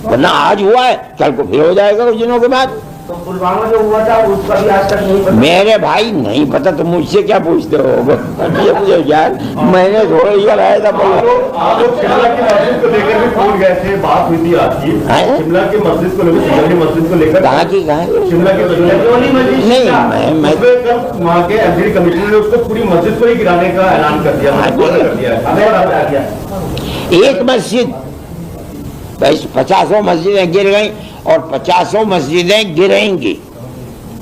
ورنہ آج ہوا ہے کل کو پھر ہو جائے گا کچھ دنوں کے بعد۔ تو پلوامہ جو ہوا تھا اس کا بھی آج تک نہیں پتا؟ میرے بھائی نہیں پتا تو مجھ سے کیا پوچھتے ہو؟ مجھے یار میں نے تھوڑا ہی کرایا تھا۔ آپ لوگ شملہ کی مسجد کو لے کر بھی پھول گئے تھے، بات ہوئی تھی آپ کی شملہ کی مسجد کو لے کر، کہاں کی کہاں شملہ کی مسجد نہیں، میں وہاں کے ایل سی ڈی کمیشنر نے اس کو پوری مسجد کو ہی گرانے کا اعلان کر دیا۔ ایک مسجد 50 مسجدیں گر گئیں اور 50 مسجدیں گریں گی۔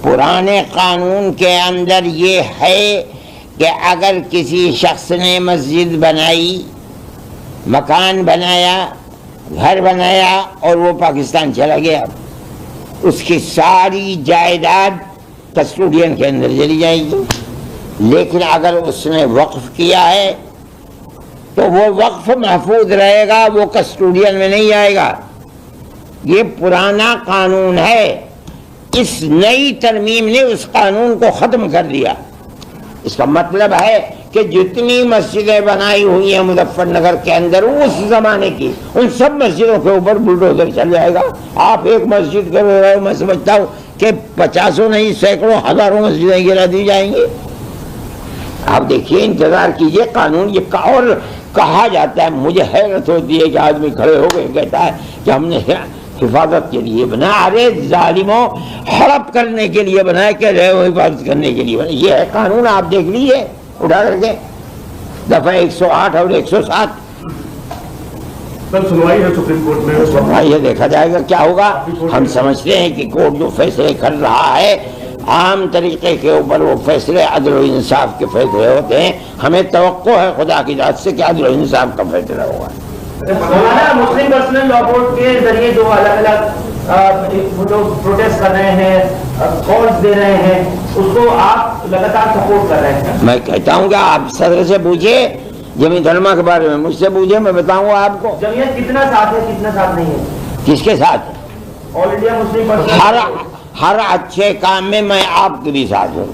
پرانے قانون کے اندر یہ ہے کہ اگر کسی شخص نے مسجد بنائی، مکان بنایا، گھر بنایا اور وہ پاکستان چلا گیا اس کی ساری جائیداد کسٹوڈین کے اندر چلی جائے گی. لیکن اگر اس نے وقف کیا ہے تو وہ وقف محفوظ رہے گا، وہ کسٹوڈین میں نہیں آئے گا. یہ پرانا قانون ہے، اس نئی ترمیم نے اس قانون کو ختم کر دیا. اس کا مطلب ہے کہ جتنی مسجدیں بنائی ہوئی ہیں مظفر نگر کے اندر اس زمانے کی، ان سب مسجدوں کے اوپر بلڈوزر چل جائے گا. آپ ایک مسجد کر رہے ہو، میں سمجھتا ہوں کہ 50 نہیں 100 ہزاروں مسجدیں گرا دی جائیں گی. آپ دیکھیے، انتظار کیجئے. قانون یہ اور کہا جاتا ہے، مجھے حیرت ہوتی ہے کہ آدمی کھڑے ہو گئے کہتا ہے کہ ہم نے حفاظت کے لیے بنا. ارے ظالموں، ہڑپ کرنے کے لیے بنایا کہ رہے ہو حفاظت کرنے کے لیے بنا. یہ ہے قانون، آپ دیکھ لیجیے اٹھا کر کے دفعہ 108 اور 107. کل سنوائی ہے سپریم کورٹ میں، سنوائی ہے، دیکھا جائے گا کیا ہوگا. ہم سمجھتے ہیں کہ کورٹ جو فیصلے کر رہا ہے عام طریقے کے اوپر وہ فیصلے عدل و انصاف کے فیصلے ہوتے ہیں. ہمیں توقع ہے خدا کی ذات سے کہ عدل و انصاف کا فیصلہ ہوگا. مولانا، مسلم پرسنل لا بورڈ کے ذریعے جو الگ الگ جو پروٹیسٹ کر رہے ہیں، کالز دے رہے ہیں، اس کو آپ لگاتار سپورٹ کر رہے ہیں. میں کہتا ہوں کہ آپ صدر سے پوچھیے، جمیعت علماء کے بارے میں مجھ سے پوچھیے، میں بتاؤں گا آپ کو. جمعیت کتنا ساتھ ہے، کتنا ساتھ نہیں ہے؟ کس کے ساتھ؟ آل انڈیا مسلم پرسنل. ہر اچھے کام میں میں آپ کے بھی ساتھ ہوں.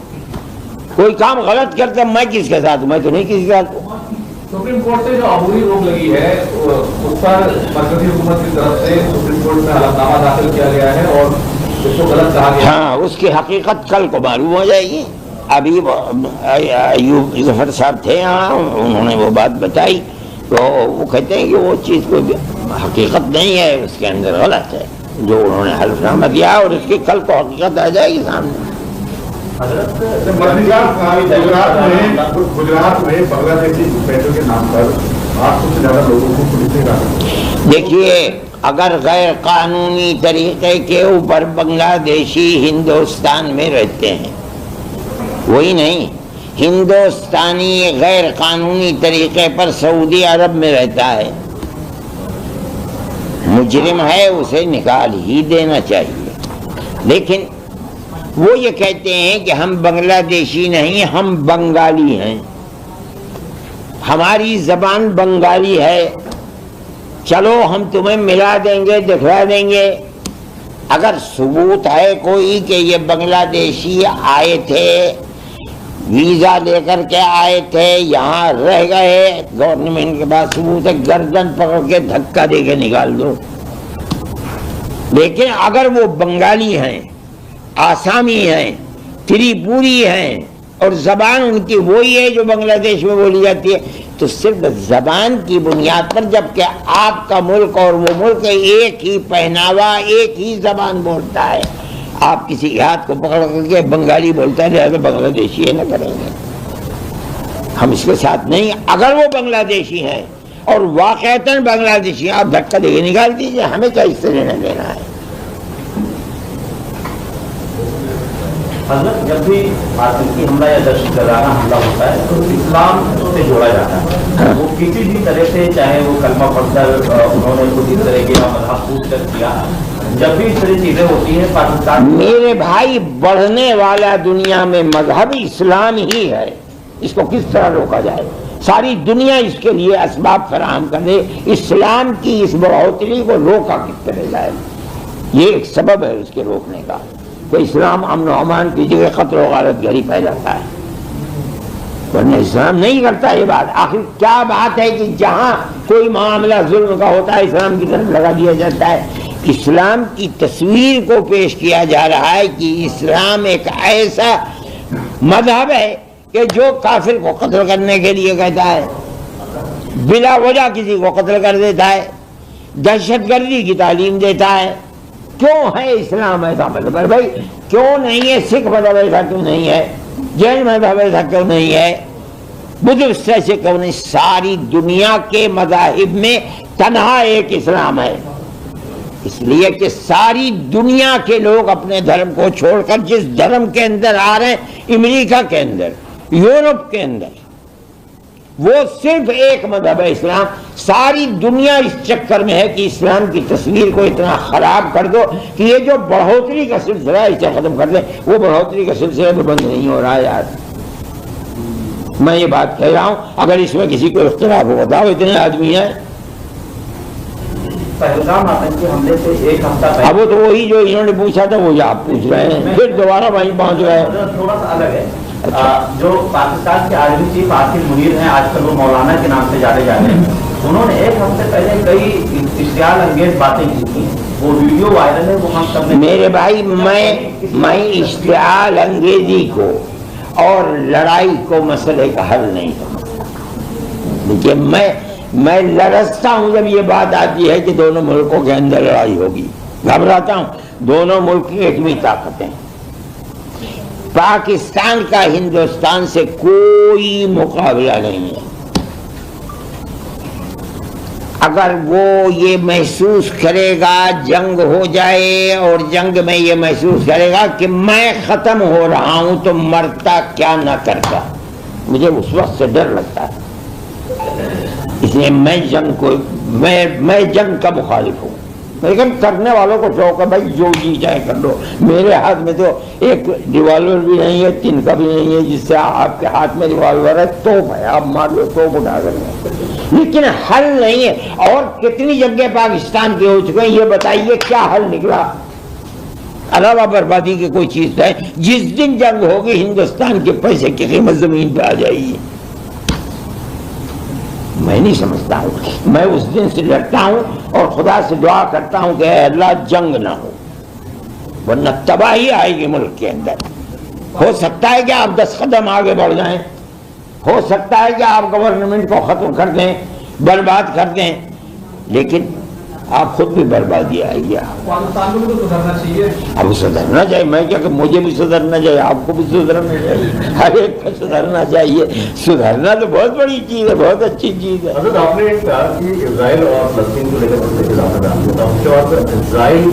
کوئی کام غلط کرتا میں کس کے ساتھ ہوں؟ میں تو نہیں کسی کے ساتھ ہوں. سپریم کورٹ سے جو عبوری روک لگی ہے اس پر مرکزی حکومت کی طرف سے سپریم کورٹ میں حلفنامہ داخل کیا گیا ہے اور اس کو غلط کہا گیا. ہاں، اس کی حقیقت کل کو معلوم ہو جائے گی. ابھی ایوب ظفر صاحب تھے یہاں، انہوں نے وہ بات بتائی تو وہ کہتے ہیں کہ وہ چیز کوئی حقیقت نہیں ہے، اس کے اندر غلط ہے جو انہوں نے حلفنامہ دیا، اور اس کی کل کو حقیقت آ جائے گی سامنے. گجرات میں بنگلہ دیشی پیسوں کے نام پر 800 سے زیادہ لوگوں کو پولیس نے رکھا. دیکھیے، اگر غیر قانونی طریقے کے اوپر بنگلہ دیشی ہندوستان میں رہتے ہیں، وہی نہیں، ہندوستانی غیر قانونی طریقے پر سعودی عرب میں رہتا ہے، مجرم ہے، اسے نکال ہی دینا چاہیے. لیکن وہ یہ کہتے ہیں کہ ہم بنگلہ دیشی نہیں، ہم بنگالی ہیں، ہماری زبان بنگالی ہے، چلو ہم تمہیں ملا دیں گے، دکھلا دیں گے. اگر ثبوت ہے کوئی کہ یہ بنگلہ دیشی آئے تھے، ویزا لے کر کے آئے تھے، یہاں رہ گئے، گورنمنٹ کے پاس ثبوت ہے، گردن پکڑ کے دھکا دے کے نکال دو. لیکن اگر وہ بنگالی ہیں، آسامی ہیں، تریپوری ہیں، اور زبان ان کی وہی ہے جو بنگلہ دیش میں بولی جاتی ہے، تو صرف زبان کی بنیاد پر، جبکہ آپ کا ملک اور وہ ملک ایک ہی پہناوا، ایک ہی زبان بولتا ہے، آپ کسی کے ہاتھ کو پکڑ کر کے بنگالی بولتا ہے لہذا بنگلہ دیشی ہے نہ کریں گے. ہم اس کے ساتھ نہیں. اگر وہ بنگلہ دیشی ہیں اور واقعتاً بنگلہ دیشی، آپ دھکا دے کے نکال دیجیے، ہمیں کیا اس سے لینا دینا ہے. حضرت، جب بھی آتنکی حملہ یا دہشت گردانہ حملہ ہوتا ہے تو اسلام سے جوڑا جاتا ہے. وہ کسی بھی طرح سے، چاہے وہ کلمہ پڑھ کر انہوں نے خود اس طرح کے مذہب پوچھ کر کیا، جب بھی اس طرح چیزیں ہوتی ہیں پاکستان. میرے بھائی، بڑھنے والا دنیا میں مذہب اسلام ہی ہے، اس کو کس طرح روکا جائے؟ ساری دنیا اس کے لیے اسباب فراہم کر دے، اسلام کی اس بڑھوتری کو روکا کس طرح جائے؟ یہ ایک سبب ہے اس کے روکنے کا کہ اسلام امن و امان کی جگہ قتل و غارت گری پھیلاتا ہے، ورنہ اسلام نہیں کرتا یہ بات. آخر کیا بات ہے کہ جہاں کوئی معاملہ ظلم کا ہوتا ہے اسلام کی طرف لگا دیا جاتا ہے؟ اسلام کی تصویر کو پیش کیا جا رہا ہے کہ اسلام ایک ایسا مذہب ہے کہ جو کافر کو قتل کرنے کے لیے کہتا ہے، بلا وجہ کسی کو قتل کر دیتا ہے، دہشت گردی کی تعلیم دیتا ہے. کیوں ہے اسلام ایسا مذہب؟ بھائی کیوں نہیں ہے سکھ مذہب ایسا کیوں نہیں ہے؟ جین مذہب ایسا کیوں نہیں ہے؟ بدھسٹ سے کیوں نہیں؟ ساری دنیا کے مذاہب میں تنہا ایک اسلام ہے، اس لیے کہ ساری دنیا کے لوگ اپنے دھرم کو چھوڑ کر جس دھرم کے اندر آ رہے ہیں، امریکہ کے اندر، یورپ کے اندر، وہ صرف ایک مذہب ہے اسلام. ساری دنیا اس چکر میں ہے کہ اسلام کی تصویر کو اتنا خراب کر دو کہ یہ جو بڑھوتری کا سلسلہ ہے اسے ختم کر دیں. وہ بڑھوتری کا سلسلہ بھی بند نہیں ہو رہا ہے یار. میں یہ بات کہہ رہا ہوں, اگر اس میں کسی کو اختلاف ہو بتاؤ, اتنے آدمی ہیں. پہلگام آتنکی حملے سے ایک ہفتہ پہلے, اب وہ تو وہی جو انہوں نے پوچھا تھا وہی آپ پوچھ رہے ہیں, پھر دوبارہ وہیں پہنچ گئے. تھوڑا سا الگ ہے. جو پاکستان کے عالمی چیف عاصم منیر ہیں, آج کل وہ مولانا کے نام سے جانے جاتے ہیں, انہوں نے ایک ہفتے پہلے کئی اشتعال انگیز باتیں کی تھیں. وہ ویڈیو وائرل ہے, وہ ہم سب نے. میرے بھائی, میں اشتعال انگیزی کو اور لڑائی کو مسئلے کا حل نہیں سمجھتا. دیکھیے, میں لرزتا ہوں جب یہ بات آتی ہے کہ دونوں ملکوں کے اندر لڑائی ہوگی. گھبراتا ہوں. دونوں ملک کی ایک بھی طاقتیں. پاکستان کا ہندوستان سے کوئی مقابلہ نہیں ہے. اگر وہ یہ محسوس کرے گا جنگ ہو جائے اور جنگ میں یہ محسوس کرے گا کہ میں ختم ہو رہا ہوں تو مرتا کیا نہ کرتا. مجھے اس وقت سے ڈر لگتا ہے. اس لیے میں جنگ کا مخالف ہوں. لیکن کرنے والوں کو شوق ہے بھائی جو جی چاہے کر لو. میرے ہاتھ میں تو ایک ریوالور بھی نہیں ہے, تین کا بھی نہیں ہے جس سے آپ کے ہاتھ میں ریوالور ہے. توپ ہے, آپ مار لو, توپ اٹھا کر. لیکن حل نہیں ہے. اور کتنی جنگیں پاکستان کی ہو چکے ہیں, یہ بتائیے کیا حل نکلا علاوہ بربادی کی کوئی چیز ہے؟ جس دن جنگ ہوگی ہندوستان کے پیسے کی قیمت زمین پہ آ جائے گی. میں نہیں سمجھتا ہوں. میں اس دن سے ڈرتا ہوں اور خدا سے دعا کرتا ہوں کہ اے اللہ جنگ نہ ہو, ورنہ تباہی آئے گی ملک کے اندر. ہو سکتا ہے کہ آپ 10 قدم آگے بڑھ جائیں, ہو سکتا ہے کہ آپ گورنمنٹ کو ختم کر دیں, برباد کر دیں, لیکن آپ خود بھی بربادی آئے گی. پاکستان کو بھی تو سدھرنا چاہیے. اب سدھرنا چاہیے. میں کیا کہ مجھے بھی سدھرنا چاہیے, آپ کو بھی سدھرنا چاہیے, ہر ایک کو سدھرنا چاہیے. سدھرنا تو بہت بڑی چیز ہے, بہت اچھی چیز ہے. حضرت آپ نے کہا کہ اسرائیل اور فلسطین کو لے کر اس کے بعد اسرائیل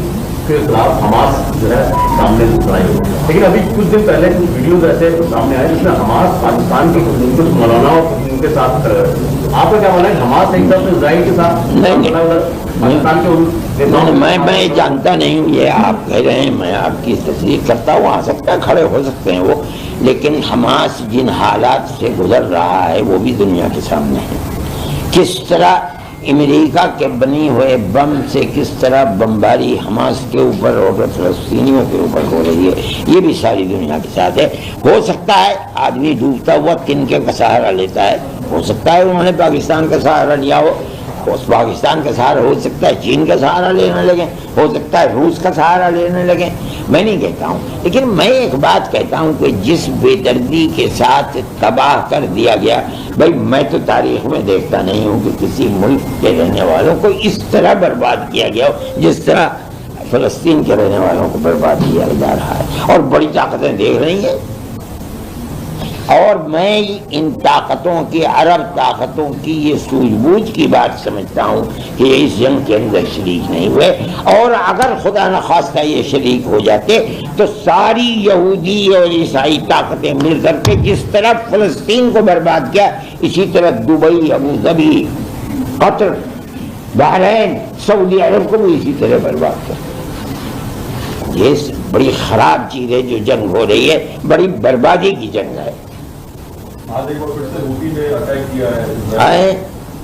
کے خلاف حماس جو ہے سامنے لڑائی ہوئی. لیکن ابھی کچھ دن پہلے کچھ ویڈیوز ایسے سامنے آئے جس میں حماس پاکستان کے کچھ مولاناؤں کے ساتھ, آپ کا کیا ماننا ہے حماس ایک طرف اسرائیل کے ساتھ میں جانتا نہیں ہوں, یہ آپ کہہ رہے ہیں, میں آپ کی تصدیق کرتا ہوں. آ سکتا ہے, کھڑے ہو سکتے ہیں وہ, لیکن حماس جن حالات سے گزر رہا ہے وہ بھی دنیا کے سامنے ہے. کس طرح امریکہ کے بنی ہوئے بم سے کس طرح بمباری حماس کے اوپر اور فلسطینیوں کے اوپر ہو رہی ہے, یہ بھی ساری دنیا کے ساتھ ہے. ہو سکتا ہے آدمی ڈوبتا ہوا تنکے کا سہارا لیتا ہے, ہو سکتا ہے انہوں نے پاکستان کا سہارا لیا ہو, اس پاکستان کا سہارا ہو سکتا ہے چین کا سہارا لینے لگیں, ہو سکتا ہے روس کا سہارا لینے لگیں. میں نہیں کہتا ہوں, لیکن میں ایک بات کہتا ہوں کہ جس بے دردی کے ساتھ تباہ کر دیا گیا, بھائی میں تو تاریخ میں دیکھتا نہیں ہوں کہ کسی ملک کے رہنے والوں کو اس طرح برباد کیا گیا ہو جس طرح فلسطین کے رہنے والوں کو برباد کیا جا رہا ہے. اور بڑی طاقتیں دیکھ رہی ہیں, اور میں ان طاقتوں کی, عرب طاقتوں کی یہ سوجھ بوجھ کی بات سمجھتا ہوں کہ یہ اس جنگ کے اندر شریک نہیں ہوئے. اور اگر خدا نخواستہ یہ شریک ہو جاتے تو ساری یہودی اور عیسائی طاقتیں مل کر کے جس طرح فلسطین کو برباد کیا, اسی طرح دبئی, ابو ظبی, قطر, بحرین, سعودی عرب کو بھی اسی طرح برباد کیا. یہ بڑی خراب چیز ہے جو جنگ ہو رہی ہے, بڑی بربادی کی جنگ ہے. آج ایک بار پھر سے ہوتی نے اٹیک کیا ہے,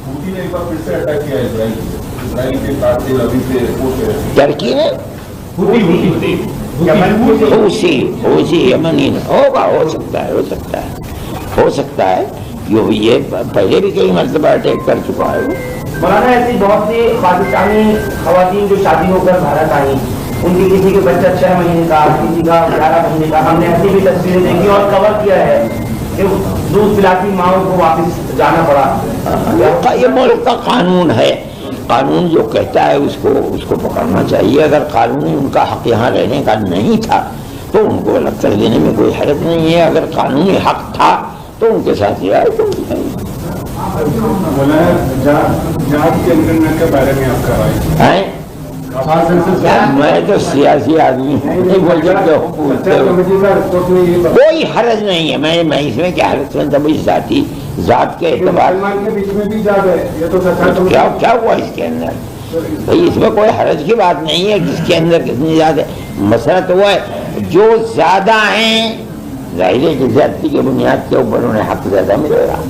ہوتی نے ایک بار پھر سے اٹیک کیا ہے اسرائیل کے ساتھ تیل ابھی سے ترکی نے حوثی یمنی ہوگا, ہو سکتا ہے, ہو سکتا ہے, ہو سکتا ہے. یہ پہلے بھی کئی مرتبہ اٹیک کر چکا ہے. مولانا ایسی بہت سی پاکستانی خواتین جو شادی ہو کر بھارت آئی, ان کی کسی کے بچہ 6 مہینے کا, کسی کا 11 مہینے کا, ہم نے ایسی بھی تصویریں دیکھی اور کور کیا ہے کہ دودھ پلاتی ماؤں کو واپس جانا پڑا. یہ ملک کا قانون ہے, قانون جو کہتا ہے اس کو پکڑنا چاہیے. اگر قانونی ان کا حق یہاں رہنے کا نہیں تھا تو ان کو الگ کر دینے میں کوئی حرج نہیں ہے. اگر قانونی حق تھا تو ان کے ساتھ یہ آئے تو میں تو سیاسی آدمی نہیں بول سکتے, کوئی حرج نہیں ہے. میں اس میں کیا حرج سمجھتا ہوں, ذاتی ذات کے اعتبار کے بیچ میں بھی ذات ہے، یہ تو سچا کیا ہوا اس کے اندر؟ بھائی اس میں کوئی حرج کی بات نہیں ہے کس کے اندر کتنی ذات ہے. مسئلہ تو وہ ہے جو زیادہ ہیں ظاہر ہے کہ زیادتی کی بنیاد کے اوپر انہیں حق زیادہ ملے گا.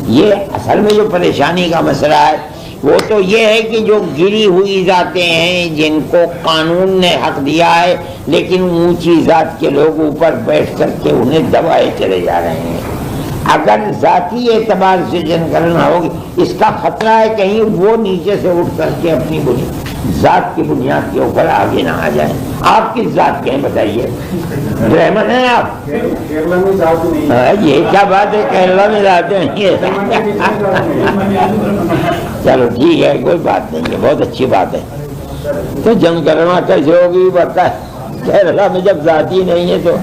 یہ اصل میں جو پریشانی کا مسئلہ ہے وہ تو یہ ہے کہ جو گری ہوئی ذاتیں ہیں جن کو قانون نے حق دیا ہے لیکن اونچی ذات کے لوگ اوپر بیٹھ کر کے انہیں دبائے چلے جا رہے ہیں. اگر ذاتی اعتبار سے جن کرنا ہوگی اس کا خطرہ ہے کہیں وہ نیچے سے اٹھ کر کے اپنی ذات کی بنیاد کے اوپر آگے نہ آ جائیں. آپ کس ذات کے ہیں بتائیے؟ برہمن ہیں آپ؟ کیرلا میں ذات نہیں. یہ کیا بات ہے کیرلا میں ذات نہیں ہے؟ چلو ٹھیک ہے کوئی بات نہیں ہے بہت اچھی بات ہے. تو جنگ کرنا کیسے ہوگی بتا کیرلا میں جب ذات ہی نہیں ہے تو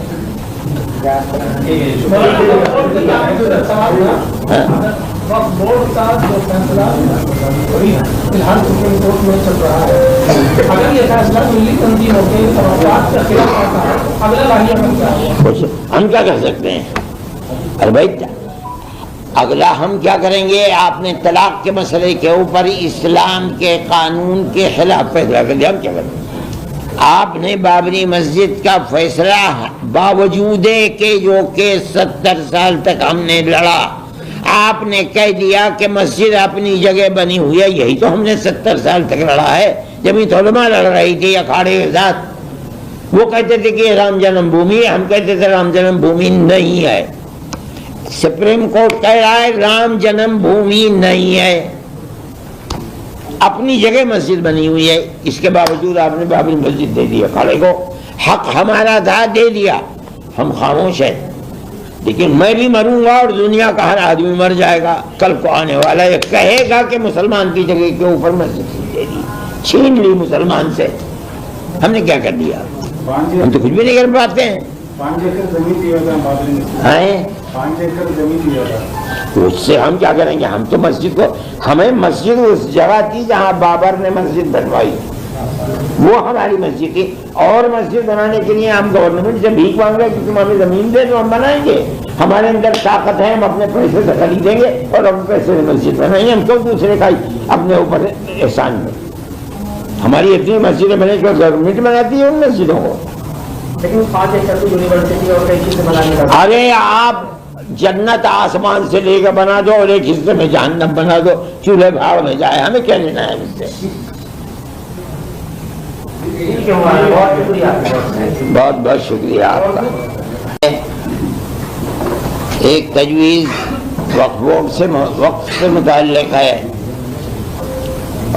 وقت بورڈ کا جو فیصلہ فی الحال سپریم کورٹ میں چل رہا ہے اگر یہ فیصلہ ملی تنظیموں کے توقعات کے خلاف آتا ہے اگلا لاہی عمل کیا ہوگا؟ ہم کیا کر سکتے ہیں؟ ارے بھائی اگلا ہم کیا کریں گے؟ آپ نے طلاق کے مسئلے کے اوپر اسلام کے قانون کے خلاف فیصلہ کر دیا. ہم کیا کریں؟ آپ نے بابری مسجد کا فیصلہ باوجود کہ جو کہ 70 سال تک ہم نے لڑا آپ نے کہہ دیا کہ مسجد اپنی جگہ بنی ہوئی ہے. یہی تو ہم نے 70 سال تک لڑا ہے. جمعیت علماء لڑ رہی تھی اکھاڑے کے ساتھ. وہ کہتے تھے کہ رام جنم بھومی ہے, ہم کہتے تھے رام جنم بھومی نہیں ہے. سپریم کورٹ کہہ رہا ہے رام جنم بھومی نہیں ہے, اپنی جگہ مسجد بنی ہوئی ہے. اس کے باوجود آپ نے بابری مسجد دے دیا کھڑے کو. حق ہمارا تھا دے دیا, ہم خاموش ہیں. لیکن میں بھی مروں گا اور دنیا کا ہر آدمی مر جائے گا. کل کو آنے والا یہ کہے گا کہ مسلمان کی جگہ کے اوپر مسجد دے دی, چھین لی مسلمان سے. ہم نے کیا کر دیا؟ ہم تو کچھ بھی نہیں کر پاتے ہیں. 5 ایکڑ زمین دیا تھا بابری نے, 5 ایکڑ زمین دیا تھا. اس سے ہم کیا کریں گے؟ ہم تو مسجد کو, ہمیں مسجد اس جگہ تھی جہاں بابر نے مسجد بنوائی, وہ ہماری مسجد تھی. اور مسجد بنانے کے لیے ہم گورنمنٹ سے بھیک مانگ رہے ہیں کہ تم ہمیں زمین دے تو ہم بنائیں گے. ہمارے اندر طاقت ہے, ہم اپنے پیسے سے خریدیں گے اور ہم پیسے سے مسجد بنائیں گے. ہم کیوں دوسرے کا اپنے اوپر احسان میں؟ ہماری اتنی مسجدیں بنے جو گورنمنٹ بناتی ہے ان مسجدوں کو. لیکن 5 ایکڑ کی یونیورسٹی اور کئی چیزیں بنانے کا, ارے آپ جنت آسمان سے لے کے بنا دو اور ایک حصے میں جہنم بنا دو, چولہے بھاڑ میں جائے, ہمیں کیا لینا ہے اس سے؟ بہت بہت شکریہ آپ کا. ایک تجویز وقف بورڈ سے وقف سے متعلق ہے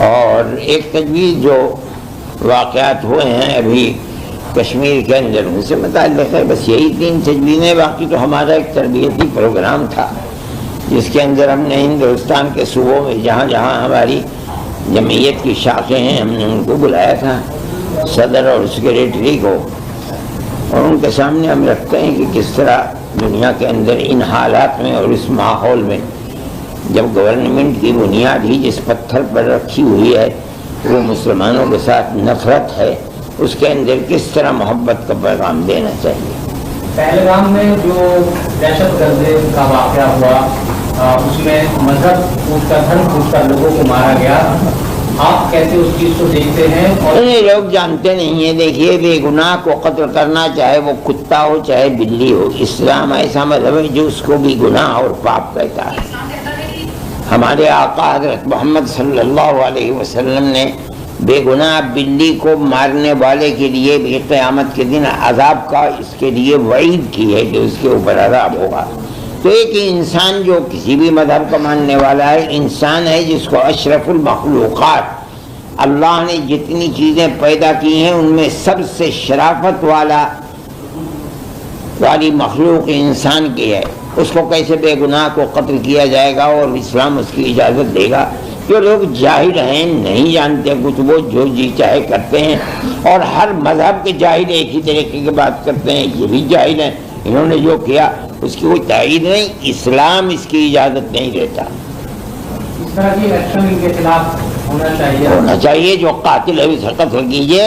اور ایک تجویز جو واقعات ہوئے ہیں ابھی کشمیر کے اندر ان سے متعلق ہے. بس یہی 3 تجویزیں. باقی تو ہمارا ایک تربیتی پروگرام تھا جس کے اندر ہم نے ہندوستان کے صوبوں میں جہاں جہاں ہماری جمعیت کی شاخیں ہیں ہم نے ان کو بلایا تھا, صدر اور سیکریٹری کو, اور ان کے سامنے ہم رکھتے ہیں کہ کس طرح دنیا کے اندر ان حالات میں اور اس ماحول میں جب گورنمنٹ کی بنیاد ہی جس پتھر پر رکھی ہوئی ہے وہ مسلمانوں کے ساتھ نفرت ہے, اس کے اندر کس طرح محبت کا پیغام دینا چاہیے. پہلگام میں جو دہشت گردی کا واقعہ ہوا اس میں مذہب پوچھ کر دھرم پوچھ کر لوگوں کو مارا گیا, آپ کیسے اس چیز کو دیکھتے ہیں؟ اور لوگ جانتے نہیں ہیں. دیکھیے بے گناہ کو قتل کرنا چاہے وہ کتا ہو چاہے بلی ہو, اسلام ایسا مذہب ہے جو اس کو بھی گناہ اور پاپ کہتا ہے. ہمارے آقا حضرت محمد صلی اللہ علیہ وسلم نے بے گناہ بلی کو مارنے والے کے لیے بھی قیامت کے دن عذاب کا اس کے لیے وعید کی ہے کہ اس کے اوپر عذاب ہوگا. تو ایک انسان جو کسی بھی مذہب کا ماننے والا ہے انسان ہے جس کو اشرف المخلوقات اللہ نے جتنی چیزیں پیدا کی ہیں ان میں سب سے شرافت والی مخلوق انسان کی ہے. اس کو کیسے بے گناہ کو قتل کیا جائے گا اور اسلام اس کی اجازت دے گا؟ جو لوگ جاہل ہیں, نہیں جانتے کچھ, وہ جو جی چاہے کرتے ہیں اور ہر مذہب کے جاہل ایک ہی طریقے کی بات کرتے ہیں. یہ بھی جاہل ہیں, انہوں نے جو کیا اس کی کوئی تائید نہیں, اسلام اس کی اجازت نہیں دیتا. اس طرح کی ایکشن ان کے خلاف ہونا چاہیے. جو قاتل ہے اسے قتل کیجیے.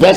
10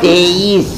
23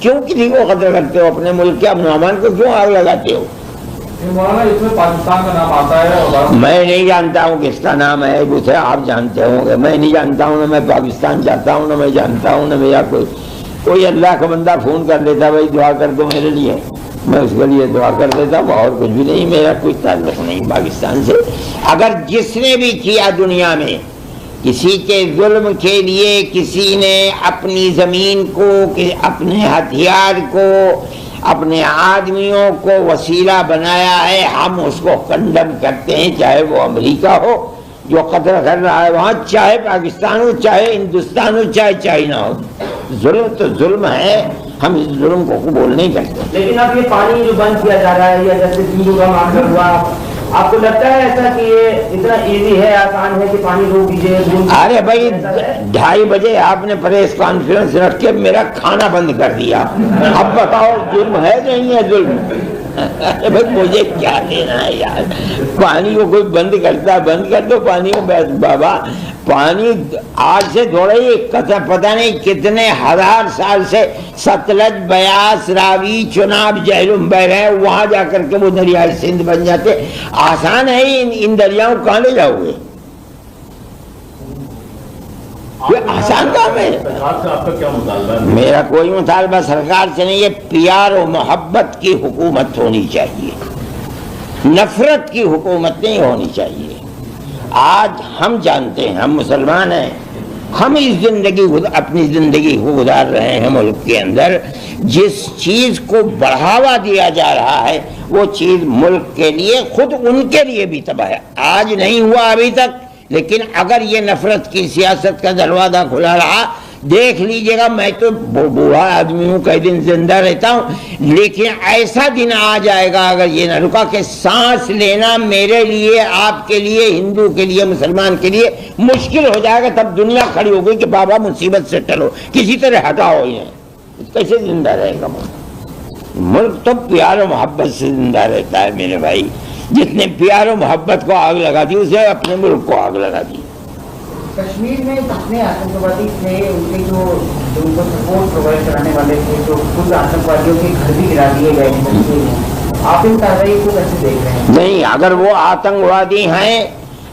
کیوں کسی کو قتل کرتے ہو؟ اپنے ملک کے امن و امان کو کیوں آگ لگاتے ہو؟ مولانا اس میں پاکستان کا نام آتا ہے اور میں نہیں جانتا ہوں کس کا نام ہے، اسے آپ جانتے ہوں گے، میں نہیں جانتا ہوں، نہ میں پاکستان جاتا ہوں، نہ میں جانتا ہوں، نہ میرا کوئی اللہ کا بندہ فون کر دیتا بھائی دعا کر دو میرے لیے، میں اس کے لیے دعا کر دیتا ہوں، اور کچھ بھی نہیں، میرا کوئی تعلق نہیں پاکستان سے۔ اگر جس نے بھی کیا دنیا میں کسی کے ظلم کے لیے، کسی نے اپنی زمین کو، اپنے ہتھیار کو، اپنے آدمیوں کو وسیلہ بنایا ہے، ہم اس کو کنڈم کرتے ہیں، چاہے وہ امریکہ ہو جو قتل کر رہا ہے وہاں، چاہے پاکستان ہو، چاہے ہندوستان ہو، چاہے چائنا ہو، ظلم تو ظلم ہے، ہم اس ظلم کو قبول نہیں کرتے۔ لیکن اب یہ پانی جو بند کیا جا رہا ہے یا جیسے سندھو کا معاملہ ہوا، آپ کو لگتا ہے ایسا کہ یہ اتنا ایزی ہے، آسان ہے کہ پانی روک دیجیے؟ ارے بھائی 2:30 بجے آپ نے پریس کانفرنس رکھ کے میرا کھانا بند کر دیا، اب بتاؤ ظلم ہے نہیں ہے ظلم؟ ارے بھائی مجھے کیا لینا ہے یار، پانی کو کوئی بند کرتا ہے، بند کر دو پانی کو بابا، پانی آج سے تھوڑا ہی پتہ نہیں کتنے ہزار سال سے ستلج، بیاس، راوی، چناب، جہلم بہ رہے ہیں، وہاں جا کر کے وہ دریائے سندھ بن جاتے۔ آسان ہے ان دریاؤں کہاں لے جاؤ گے؟ یہ آسان کام ہے۔ سرکار سے آپ کا کیا مطالبہ ہے؟ میرا کوئی مطالبہ سرکار سے نہیں، یہ پیار و محبت کی حکومت ہونی چاہیے، نفرت کی حکومت نہیں ہونی چاہیے۔ آج ہم جانتے ہیں، ہم مسلمان ہیں، ہم اپنی زندگی کو گزار رہے ہیں ملک کے اندر، جس چیز کو بڑھاوا دیا جا رہا ہے وہ چیز ملک کے لیے، خود ان کے لیے بھی تباہ ہے۔ آج نہیں ہوا ابھی تک، لیکن اگر یہ نفرت کی سیاست کا دروازہ کھلا رہا، دیکھ لیجئے گا، میں تو بوڑھا آدمی ہوں، کئی دن زندہ رہتا ہوں، لیکن ایسا دن آ جائے گا اگر یہ نہ رکا کہ سانس لینا میرے لیے، آپ کے لیے، ہندو کے لیے، مسلمان کے لیے مشکل ہو جائے گا۔ تب دنیا کھڑی ہو گئی کہ بابا مصیبت سے ٹلو، کسی طرح ہٹاؤ انہیں، کیسے زندہ رہے گا ملک؟ ملک تو پیار و محبت سے زندہ رہتا ہے میرے بھائی، جس نے پیار و محبت کو آگ لگا دی اسے اپنے ملک کو آگ لگا دی۔ کشمیر میں جتنے آتنکوادی تھے، ان کے جو ان کو سپورٹ پرووائڈ کرانے والے تھے، جو خود آتنکوادیوں کے گھر بھی گرا دیے گئے ہیں، آپ ان کارروائی کو کیسے دیکھ رہے ہیں؟ نہیں، اگر وہ آتنکوادی ہیں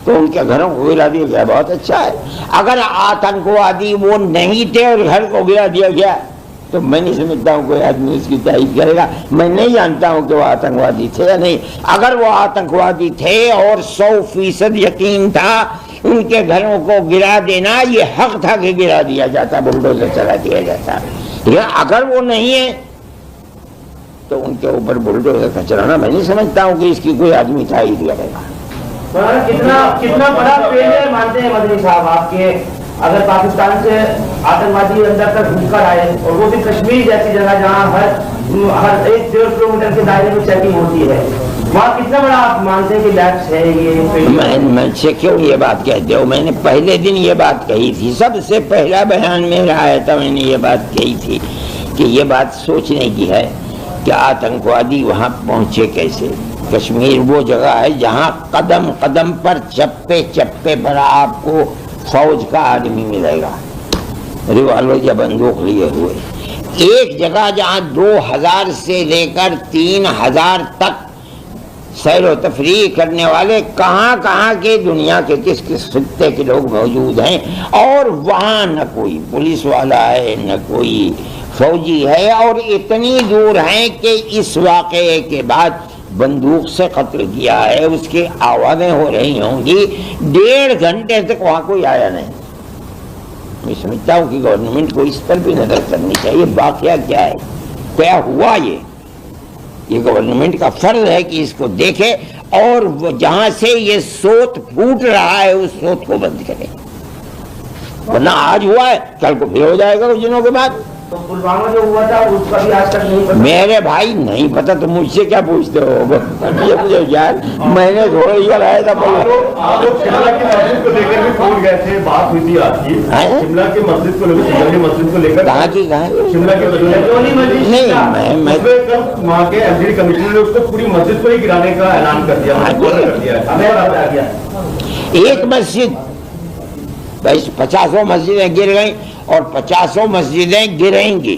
تو ان کے گھروں کو گرا دیا گیا، بہت اچھا ہے۔ اگر آتنکوادی وہ نہیں تھے اور گھر کو گرا دیا گیا تو میں نہیں سمجھتا ہوں کوئی آدمی اس کی تائید کرے گا۔ میں نہیں جانتا ہوں کہ وہ آتنکوادی تھے یا نہیں۔ اگر وہ آتنکوادی تھے اور 100% یقین تھا ان کے گھروں کو گرا دینا، یہ حق تھا کہ گرا دیا جاتا، بلڈوزر چلا دیا جاتا۔ اگر وہ نہیں ہے تو ان کے اوپر بلڈوزر کا چلانا میں نہیں سمجھتا ہوں کہ اس کی کوئی آدمی تائید کرے گا۔ کتنا بڑا فیلئر مانتے ہیں مدنی صاحب آپ کے، اگر پاکستان سے آتنکوادی اندر تک گھس کر آئے، اور وہ بھی کشمیر جیسی جگہ جہاں ہر 1-1.5 کلومیٹر کے دائرے میں چیکنگ ہوتی ہے، وہاں کتنا بڑا آپ مانتے ہیں کہ لیپس ہے یہ؟ میں سے کیوں یہ بات کہتے ہو؟ میں نے پہلے دن یہ بات کہی تھی، سب سے پہلا بیان میرا آیا تھا، میں نے یہ بات کہی تھی کہ یہ بات سوچنے کی ہے کہ آتنکوادی وہاں پہنچے کیسے۔ کشمیر وہ جگہ ہے جہاں قدم قدم پر، چپے چپے پر آپ کو فوج کا آدمی ملے گا، ریوالور یا بندوق لیے ہوئے۔ ایک جگہ جہاں 2000 سے لے کر 3000 تک سیر و تفریح کرنے والے کہاں کہاں کے دنیا کے کس کس خطے کے لوگ موجود ہیں، اور وہاں نہ کوئی پولیس والا ہے نہ کوئی فوجی ہے، اور اتنی دور ہیں کہ اس واقعے کے بعد بندوق سے قتل کیا ہے، اس کی آوازیں ہو رہی ہوں گی، 1.5 گھنٹے تک وہاں کوئی آیا نہیں۔ میں سمجھتا ہوں کہ گورنمنٹ کو اس پر بھی نظر کرنی چاہیے، واقعہ کیا ہے، کیا ہوا۔ یہ گورنمنٹ کا فرض ہے کہ اس کو دیکھے، اور وہ جہاں سے یہ سوت پھوٹ رہا ہے اس سوت کو بند کرے، ورنہ آج ہوا ہے کل کو پھر ہو جائے گا کچھ دنوں کے بعد۔ تو پلوامہ جو ہوا تھا اس کا بھی آج تک نہیں پتا؟ میرے بھائی نہیں پتا تو مجھ سے کیا پوچھتے ہو؟ مجھے یار میں نے تھوڑا ہی کرایا تھا۔ آپ لوگ شملہ کی مسجد کو لے کر بھی پھوٹ گئے تھے، بات ہوئی تھی آپ کی شملہ کی مسجد کو لے کر، کہاں کی کہاں شملہ کی مسجد نہیں، میں وہاں کے ایل ڈی کمشنر نے اس کو پوری مسجد کو ہی گرانے کا اعلان کر دیا۔ ایک مسجد 50 مسجدیں گر گئیں اور 50 مسجدیں گریں گی،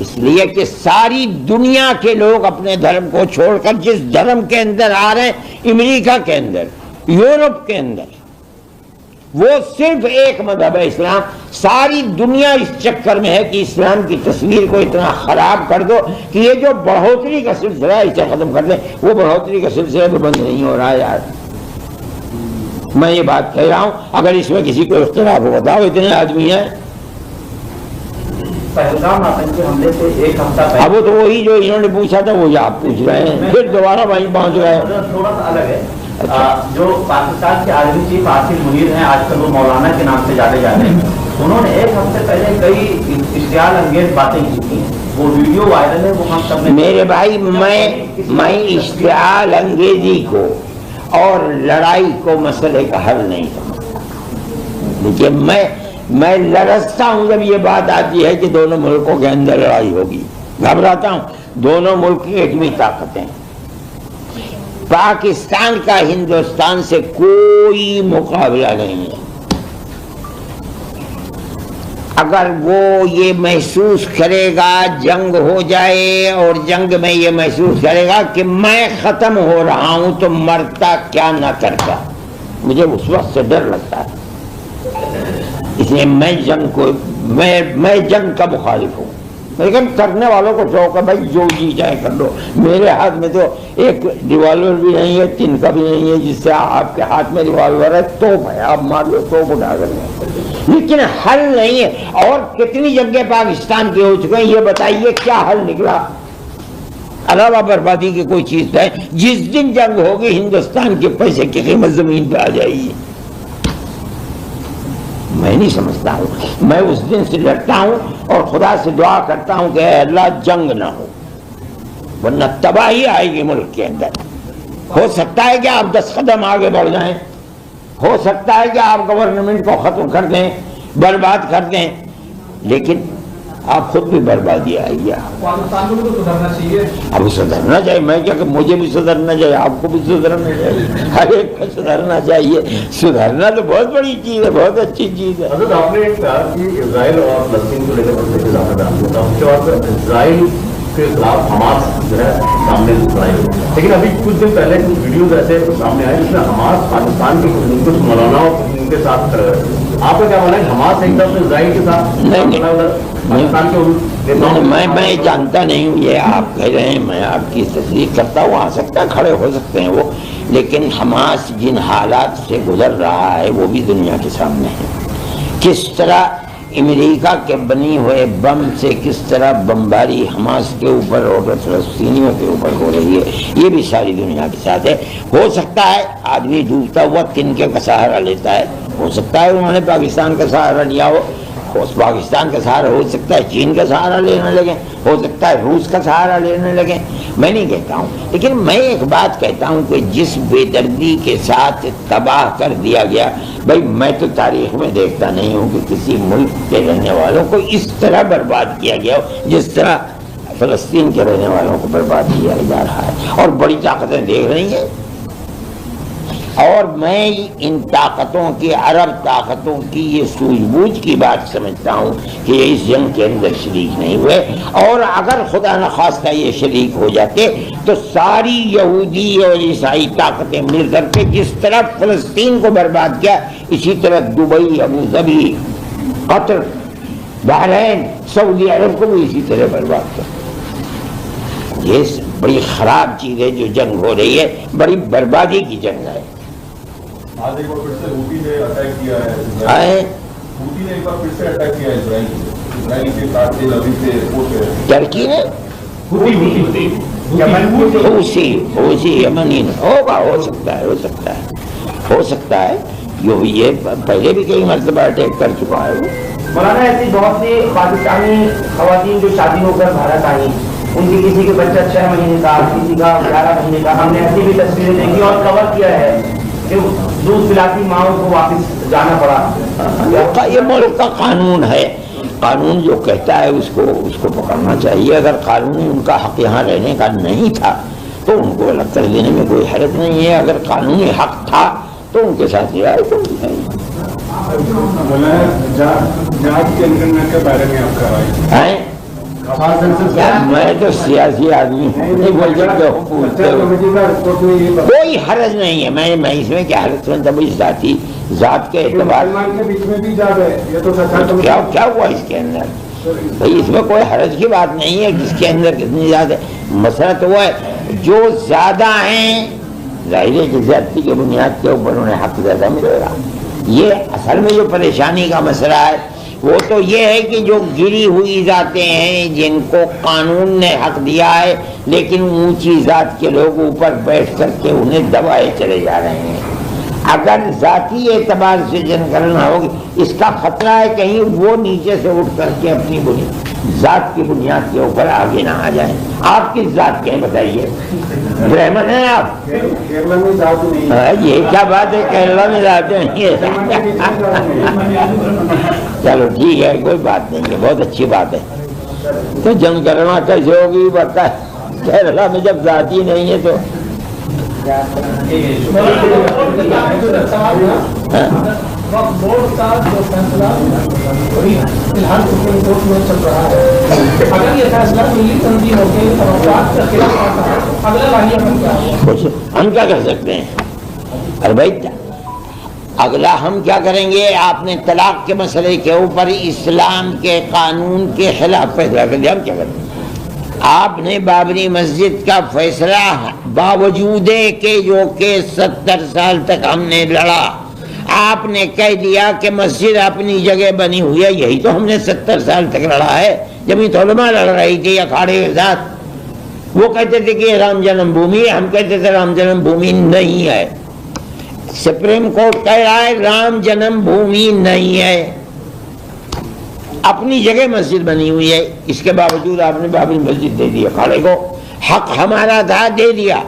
اس لیے کہ ساری دنیا کے لوگ اپنے دھرم کو چھوڑ کر جس دھرم کے اندر آ رہے ہیں، امریکہ کے اندر، یورپ کے اندر، وہ صرف ایک مذہب ہے اسلام. ساری دنیا اس چکر میں ہے کہ اسلام کی تصویر کو اتنا خراب کر دو کہ یہ جو بڑھوتری کا سلسلہ ہے اسے ختم کر دیں. وہ بڑھوتری کا سلسلہ بھی بند نہیں ہو رہا ہے یار. میں یہ بات کہہ رہا ہوں، اگر اس میں کسی کو اختلاف ہو بتاؤ. اتنے آدمی ہیں. پہلگام آتنکی حملے سے ایک ہفتہ پہلے، اب وہ تو وہی جو انہوں نے پوچھا تھا وہی آپ پوچھ رہے ہیں، پھر دوبارہ وہیں پہنچ گئے. تھوڑا سا الگ ہے. جو پاکستان کے عالمی چیف آصف منیر ہیں، آج کل وہ مولانا کے نام سے جانے جاتے ہیں، انہوں نے ایک ہفتے پہلے کئی اشتعال انگیز باتیں کی تھیں. وہ ویڈیو وائرل ہے، وہ ہم سب نے. میرے بھائی میں اشتعال انگیزی کو اور لڑائی کو مسئلے کا حل نہیں سمجھتا. دیکھیے میں لرزتا ہوں جب یہ بات آتی ہے کہ دونوں ملکوں کے اندر لڑائی ہوگی. گھبراتا ہوں. دونوں ملک کی ایک بھی طاقتیں. پاکستان کا ہندوستان سے کوئی مقابلہ نہیں ہے. اگر وہ یہ محسوس کرے گا جنگ ہو جائے اور جنگ میں یہ محسوس کرے گا کہ میں ختم ہو رہا ہوں تو مرتا کیا نہ کرتا. مجھے اس وقت سے ڈر لگتا ہے. اس لیے میں جنگ کا مخالف ہوں. لیکن کرنے والوں کو شوق ہے بھائی جو جی جائے کر لو. میرے ہاتھ میں تو ایک ریوالور بھی نہیں ہے، تین کا بھی نہیں ہے جس سے آپ کے ہاتھ میں ریوالور ہے. توپ ہے، آپ مار لو، توپ اٹھا کر لو. لیکن حل نہیں ہے. اور کتنی جنگیں پاکستان کی ہو چکے ہیں یہ بتائیے کیا حل نکلا علاوہ بربادی کی کوئی چیز ہے؟ جس دن جنگ ہوگی ہندوستان کے پیسے کی قیمت زمین پہ آ جائے گی. میں نہیں سمجھتا ہوں. میں اس دن سے ڈرتا ہوں اور خدا سے دعا کرتا ہوں کہ اے اللہ جنگ نہ ہو، ورنہ تباہی آئے گی ملک کے اندر. ہو سکتا ہے کہ آپ 10 قدم آگے بڑھ جائیں، ہو سکتا ہے کہ آپ گورنمنٹ کو ختم کر دیں، برباد کر دیں، لیکن آپ خود بھی بربادی آئے گی. پاکستان کو بھی تو سدھرنا چاہیے. اب سدھرنا چاہیے. میں کیا کہ مجھے بھی سدھرنا چاہیے، آپ کو بھی سدھرنا چاہیے، ہر ایک کو سدھرنا چاہیے. سدھرنا تو بہت بڑی چیز ہے، بہت اچھی چیز ہے. حضرت آپ نے کہا کہ اسرائیل اور فلسطین کو لے کر بڑے اضافہ ڈال دیا. اس کے بعد اسرائیل کے خلاف حماس جو ہے سامنے لڑائی ہوئی. لیکن ابھی کچھ دن پہلے کچھ ویڈیوز ایسے سامنے آئے جس میں حماس پاکستان کے کچھ مولانا ان کے ساتھ کھڑے ہوئے. آپ کا کیا ماننا ہے حماس ایک طرف سے اسرائیل کے ساتھ میں جانتا نہیں ہوں. یہ آپ کہہ رہے ہیں، میں آپ کی تصدیق کرتا ہوں. آ سکتا ہے، کھڑے ہو سکتے ہیں وہ. لیکن حماس جن حالات سے گزر رہا ہے وہ بھی دنیا کے سامنے ہے. کس طرح امریکہ کے بنی ہوئے بم سے کس طرح بمباری حماس کے اوپر اور فلسطینیوں کے اوپر ہو رہی ہے، یہ بھی ساری دنیا کے ساتھ ہے. ہو سکتا ہے آدمی ڈوبتا ہوا تنکے کا سہارا لیتا ہے. ہو سکتا ہے انہوں نے پاکستان کا سہارا لیا ہو. پاکستان کا سہارا ہو سکتا ہے چین کا سہارا لینے لگے، ہو سکتا ہے روس کا سہارا لینے لگے. میں نہیں کہتا ہوں، لیکن میں ایک بات کہتا ہوں کہ جس بے دردی کے ساتھ تباہ کر دیا گیا، بھائی میں تو تاریخ میں دیکھتا نہیں ہوں کہ کسی ملک کے رہنے والوں کو اس طرح برباد کیا گیا ہو جس طرح فلسطین کے رہنے والوں کو برباد کیا جا رہا ہے. اور بڑی طاقتیں دیکھ رہی ہیں. اور میں ان طاقتوں کی، عرب طاقتوں کی یہ سوجھ بوجھ کی بات سمجھتا ہوں کہ یہ اس جنگ کے اندر شریک نہیں ہوئے. اور اگر خدا نخواستہ یہ شریک ہو جاتے تو ساری یہودی اور عیسائی طاقتیں مل کر کے جس طرح فلسطین کو برباد کیا، اسی طرح دبئی، ابو ظبی، قطر، بحرین، سعودی عرب کو بھی اسی طرح برباد کر. یہ بڑی خراب چیز ہے جو جنگ ہو رہی ہے، بڑی بربادی کی جنگ ہے. آج ایک بار پھر سے ہوتی نے اٹیک کیا ہے. ہوتی نے ایک بار پھر سے اٹیک کیا ہے اسرائیل کے کاٹ تیل ابھی سے ترکی نے حوثی یمنی ہوگا. ہو سکتا ہے یہ پہلے بھی کئی مرتبہ اٹیک کر چکا ہے. مولانا ایسی بہت سی پاکستانی خواتین جو شادی ہو کر بھارت آئی، ان کی کسی کے بچہ 6 مہینے کا، کسی کا 11 مہینے کا. ہم نے ایسی بھی تصویریں دیکھی اور کور کیا ہے کہ دودھ پلاتی ماؤں کو واپس جانا پڑا. یہ ملک کا قانون ہے. قانون جو کہتا ہے اس کو پکڑنا چاہیے. اگر قانونی ان کا حق یہاں رہنے کا نہیں تھا تو ان کو الگ کر دینے میں کوئی حرج نہیں ہے. اگر قانونی حق تھا تو ان کے ساتھ رعایت ہونی چاہیے. جہاز کے انجن کے بارے میں آپ کا رائے؟ میں تو سیاسی آدمی ہوں، نہیں بول سکتے ہو، پوچھتے ہو، کوئی حرج نہیں ہے، میں اس میں کیا حرج سمجھتا ہوں، ذاتی ذات کے اعتبار کیا ہوا اس کے اندر؟ بھائی اس میں کوئی حرج کی بات نہیں ہے، کس کے اندر کتنی زیادہ مسئلہ تو وہ ہے جو زیادہ ہیں ظاہر ہے کہ زیادتی کی بنیاد کے اوپر انہیں حق زیادہ ملے گا۔ یہ اصل میں جو پریشانی کا مسئلہ ہے وہ تو یہ ہے کہ جو گری ہوئی ذاتیں ہیں جن کو قانون نے حق دیا ہے لیکن اونچی ذات کے لوگ اوپر بیٹھ کر کے انہیں دبائے چلے جا رہے ہیں۔ اگر ذاتی اعتبار سے جن کرنا ہوگی اس کا خطرہ ہے کہیں وہ نیچے سے اٹھ کر کے اپنی ذات کی بنیاد کے اوپر آگے نہ آ جائیں۔ آپ کس ذات کے ہیں بتائیے؟ برہمن ہیں آپ؟ یہ کیا بات ہے کیرلا میں ذات نہیں ہے؟ چلو ٹھیک ہے، کوئی بات نہیں ہے، بہت اچھی بات ہے۔ تو جنگ کرنا کیسے ہوگی بتا کیرلا میں جب ذاتی نہیں ہے تو بورڈ کا جو فیصلہ فی الحال سپریم کورٹ میں چل رہا ہے، اگر یہ فیصلہ ملی تنظیموں کے توقعات کے خلاف آتا ہے اگلا لاہیہ میں کیا ہوگا؟ ہم کیا کر سکتے ہیں؟ ارے بھائی اگلا ہم کیا کریں گے؟ آپ نے طلاق کے مسئلے کے اوپر اسلام کے قانون کے خلاف فیصلہ کر دیا، ہم کیا کریں؟ آپ نے بابری مسجد کا فیصلہ باوجود کہ جو کہ 70 سال تک ہم نے لڑا، آپ نے کہہ دیا کہ مسجد اپنی جگہ بنی ہوئی ہے، یہی تو ہم نے 70 سال تک لڑا ہے۔ جمعیت علماء لڑ رہی تھی اکھاڑے کے ساتھ، وہ کہتے تھے کہ رام جنم بھومی ہے، ہم کہتے تھے رام جنم بھومی نہیں ہے۔ سپریم کورٹ کہہ رہا ہے رام جنم بھومی نہیں ہے، اپنی جگہ مسجد بنی ہوئی ہے، اس کے باوجود آپ نے بابری مسجد دے دی اکھاڑے کو۔ حق ہمارا تھا، دے دیا،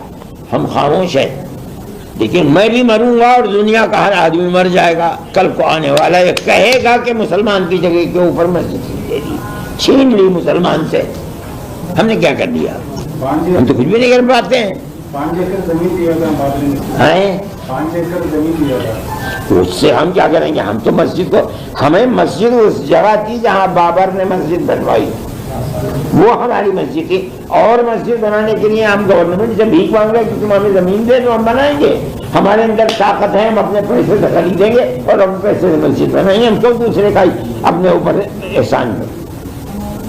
ہم خاموش ہیں۔ لیکن میں بھی مروں گا اور دنیا کا ہر آدمی مر جائے گا، کل کو آنے والا یہ کہے گا کہ مسلمان کی جگہ کے اوپر مسجد دے دی، چھین لی مسلمان سے۔ ہم نے کیا کر دیا؟ ہم تو کچھ بھی نہیں کر پاتے ہیں۔ 5 ایکڑ زمین دیا تھا بابری نے، 5 ایکڑ زمین دیا تھا، اس سے ہم کیا کریں گے؟ ہم تو مسجد کو، ہمیں مسجد اس جگہ تھی جہاں بابر نے مسجد بنوائی، وہ ہماری مسجد تھی، اور مسجد بنانے کے لیے ہم گورنمنٹ سے بھیک مانگ رہے کہ تم ہمیں زمین دے تو ہم بنائیں گے، ہمارے اندر طاقت ہے، ہم اپنے پیسے سے خریدیں گے اور ہم پیسے سے مسجد بنائیں گے۔ ہم کیوں دوسرے کا اپنے اوپر احسان کریں؟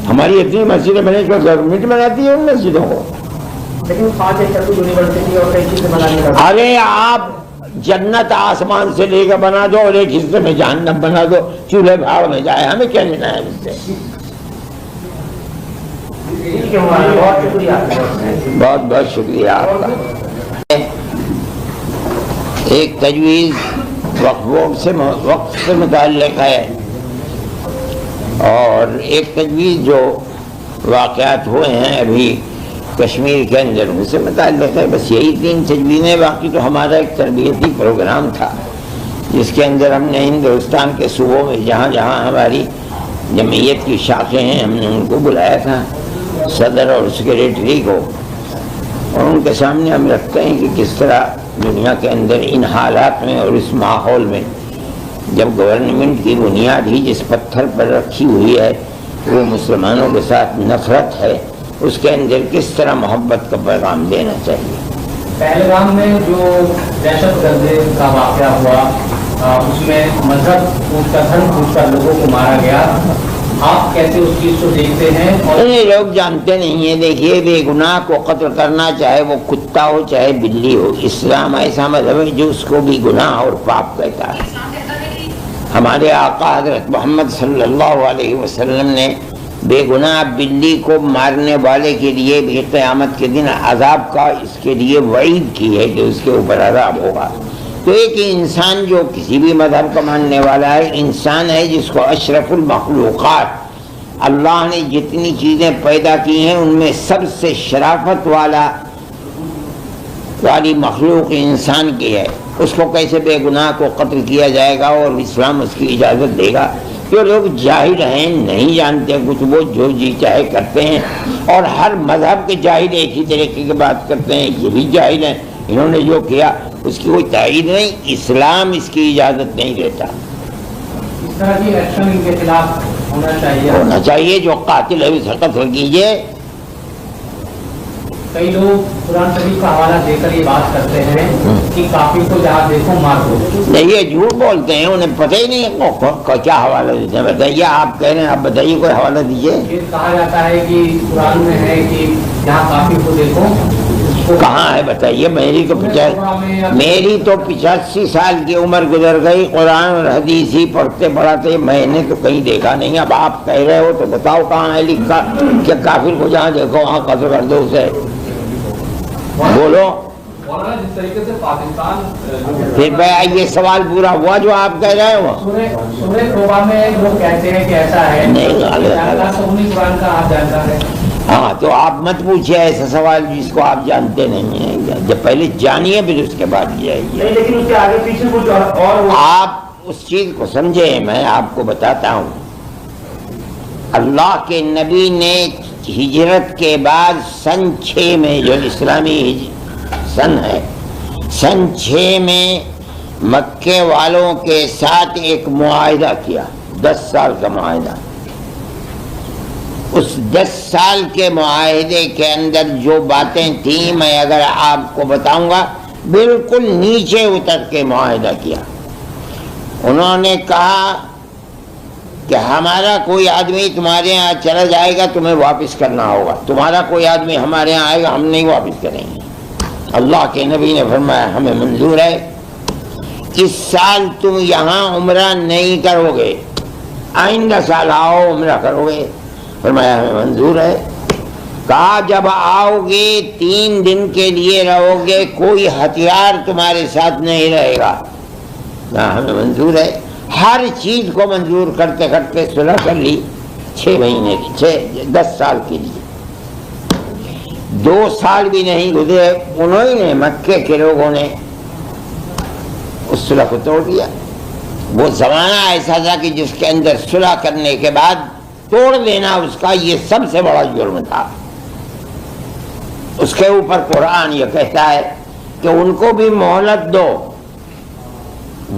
ہماری اتنی مسجدیں بنے جو گورنمنٹ بناتی ہے ان مسجدوں کو۔ لیکن 5 ایکڑ کو یونیورسٹی اور کئی چیزیں بنانے کا، ارے آپ جنت آسمان سے لے کر بنا دو اور ایک حصے میں جہنم بنا دو، چولہے بھاڑ میں جائے، ہمیں کیا لینا ہے اس سے؟ بہت شکریہ، بہت بہت شکریہ آپ کا۔ ایک تجویز وقف سے متعلق ہے اور ایک تجویز جو واقعات ہوئے ہیں ابھی کشمیر کے اندر ان سے متعلق ہے۔ بس یہی 3 تجویزیں، باقی تو ہمارا ایک تربیتی پروگرام تھا جس کے اندر ہم نے ہندوستان کے صوبوں میں جہاں جہاں ہماری جمعیت کی شاخیں ہیں ہم نے ان کو بلایا تھا، صدر اور سیکریٹری کو، اور ان کے سامنے ہم رکھتے ہیں کہ کس طرح دنیا کے اندر ان حالات میں اور اس ماحول میں جب گورنمنٹ کی بنیاد ہی جس پتھر پر رکھی ہوئی ہے وہ مسلمانوں کے ساتھ نفرت ہے، اس کے اندر کس طرح محبت کا پیغام دینا چاہیے۔ پہلگام میں جو دہشت گردی کا واقعہ ہوا اس میں مذہب پوچھ کر، دھرم پوچھ کر لوگوں کو مارا گیا، آپ کیسے اس چیز کو دیکھتے ہیں؟ اور یہ لوگ جانتے نہیں ہیں۔ دیکھیے بے گناہ کو قتل کرنا چاہے وہ کتا ہو چاہے بلی ہو، اسلام ایسا مذہب ہے جو اس کو بھی گناہ اور پاپ کہتا ہے۔ ہمارے آقا حضرت محمد صلی اللہ علیہ وسلم نے بے گناہ بلی کو مارنے والے کے لیے بھی قیامت کے دن عذاب کا اس کے لیے وعید کی ہے کہ اس کے اوپر عذاب ہوگا۔ تو ایک انسان جو کسی بھی مذہب کا ماننے والا ہے انسان ہے جس کو اشرف المخلوقات، اللہ نے جتنی چیزیں پیدا کی ہیں ان میں سب سے شرافت والی مخلوق انسان کی ہے، اس کو کیسے بے گناہ کو قتل کیا جائے گا اور اسلام اس کی اجازت دے گا؟ جو لوگ جاہل ہیں، نہیں جانتے کچھ، وہ جو جی چاہے کرتے ہیں، اور ہر مذہب کے جاہل ایک ہی طریقے کی بات کرتے ہیں، یہ بھی جاہل ہیں، انہوں نے جو کیا اس کی کوئی تائید نہیں، اسلام اس کی اجازت نہیں دیتا۔ اس طرح کی ایکشن ان کے خلاف ہونا چاہیے. جو قاتل ہے اسے قتل کیجیے. کئی لوگ قرآن شریف کا حوالہ دے کر یہ بات کرتے ہیں کہ کافر کو جہاں دیکھو مار دو. نہیں, یہ جھوٹ بولتے ہیں, انہیں پتہ ہی نہیں ہے کیا حوالہ دیتے ہیں. بتائیے, آپ کہہ رہے ہیں, آپ بتائیے کوئی حوالہ دیجیے. یہ کہا جاتا ہے کہ قرآن میں ہے کہ جہاں کافر کو دیکھو. کہاں ہے بتائیے. میری تو 85 سال کی عمر گزر گئی, قرآن اور حدیث ہی پڑھتے پڑھاتے میں نے تو کہیں دیکھا نہیں. اب آپ کہہ رہے ہو تو بتاؤ کہاں ہے لکھا کہ کافر کو جہاں دیکھو وہاں قتل کر دو اسے. بولو. مولانا جس طریقے سے پاکستان پھر یہ سوال پورا ہوا جو آپ کہہ رہے ہو. سورہ توبہ میں لوگ کہتے ہیں کہ ایسا ہے نہیں, قرآن کا آپ جانتا ہے. ہاں, تو آپ مت پوچھئے ایسا سوال جس کو آپ جانتے نہیں ہیں. جب پہلے جانیے پھر اس کے بعد جائیے. لیکن اس کے آگے پیچھے کچھ اور آپ اس چیز کو سمجھے. میں آپ کو بتاتا ہوں, اللہ کے نبی نے ہجرت کے بعد سن 6 میں, جو اسلامی سن ہے, سن 6 میں مکے والوں کے ساتھ ایک معاہدہ کیا, 10 سال کا معاہدہ. اس 10 سال کے معاہدے کے اندر جو باتیں تھیں میں اگر آپ کو بتاؤں گا, بالکل نیچے اتر کے معاہدہ کیا. انہوں نے کہا کہ ہمارا کوئی آدمی تمہارے یہاں چلا جائے گا تمہیں واپس کرنا ہوگا, تمہارا کوئی آدمی ہمارے یہاں آئے گا ہم نہیں واپس کریں گے. اللہ کے نبی نے فرمایا ہمیں منظور ہے, اس سال تم یہاں عمرہ نہیں کرو گے, آئندہ سال آؤ عمرہ کرو گے. فرمایا ہمیں منظور ہے. کہا جب آؤ گے 3 دن کے لیے رہو گے, کوئی ہتھیار تمہارے ساتھ نہیں رہے گا. ہمیں منظور ہے. ہر چیز کو منظور کرتے کرتے صلح کر لی 6 مہینے کی, 10 سال کے لیے. 2 سال بھی نہیں گزرے, انہوں نے مکے کے لوگوں نے اس صلح کو توڑ دیا. وہ زمانہ ایسا تھا کہ جس کے اندر صلح کرنے کے بعد توڑ دینا اس کا یہ سب سے بڑا جرم تھا. اس کے اوپر قرآن یہ کہتا ہے کہ ان کو بھی مہلت دو.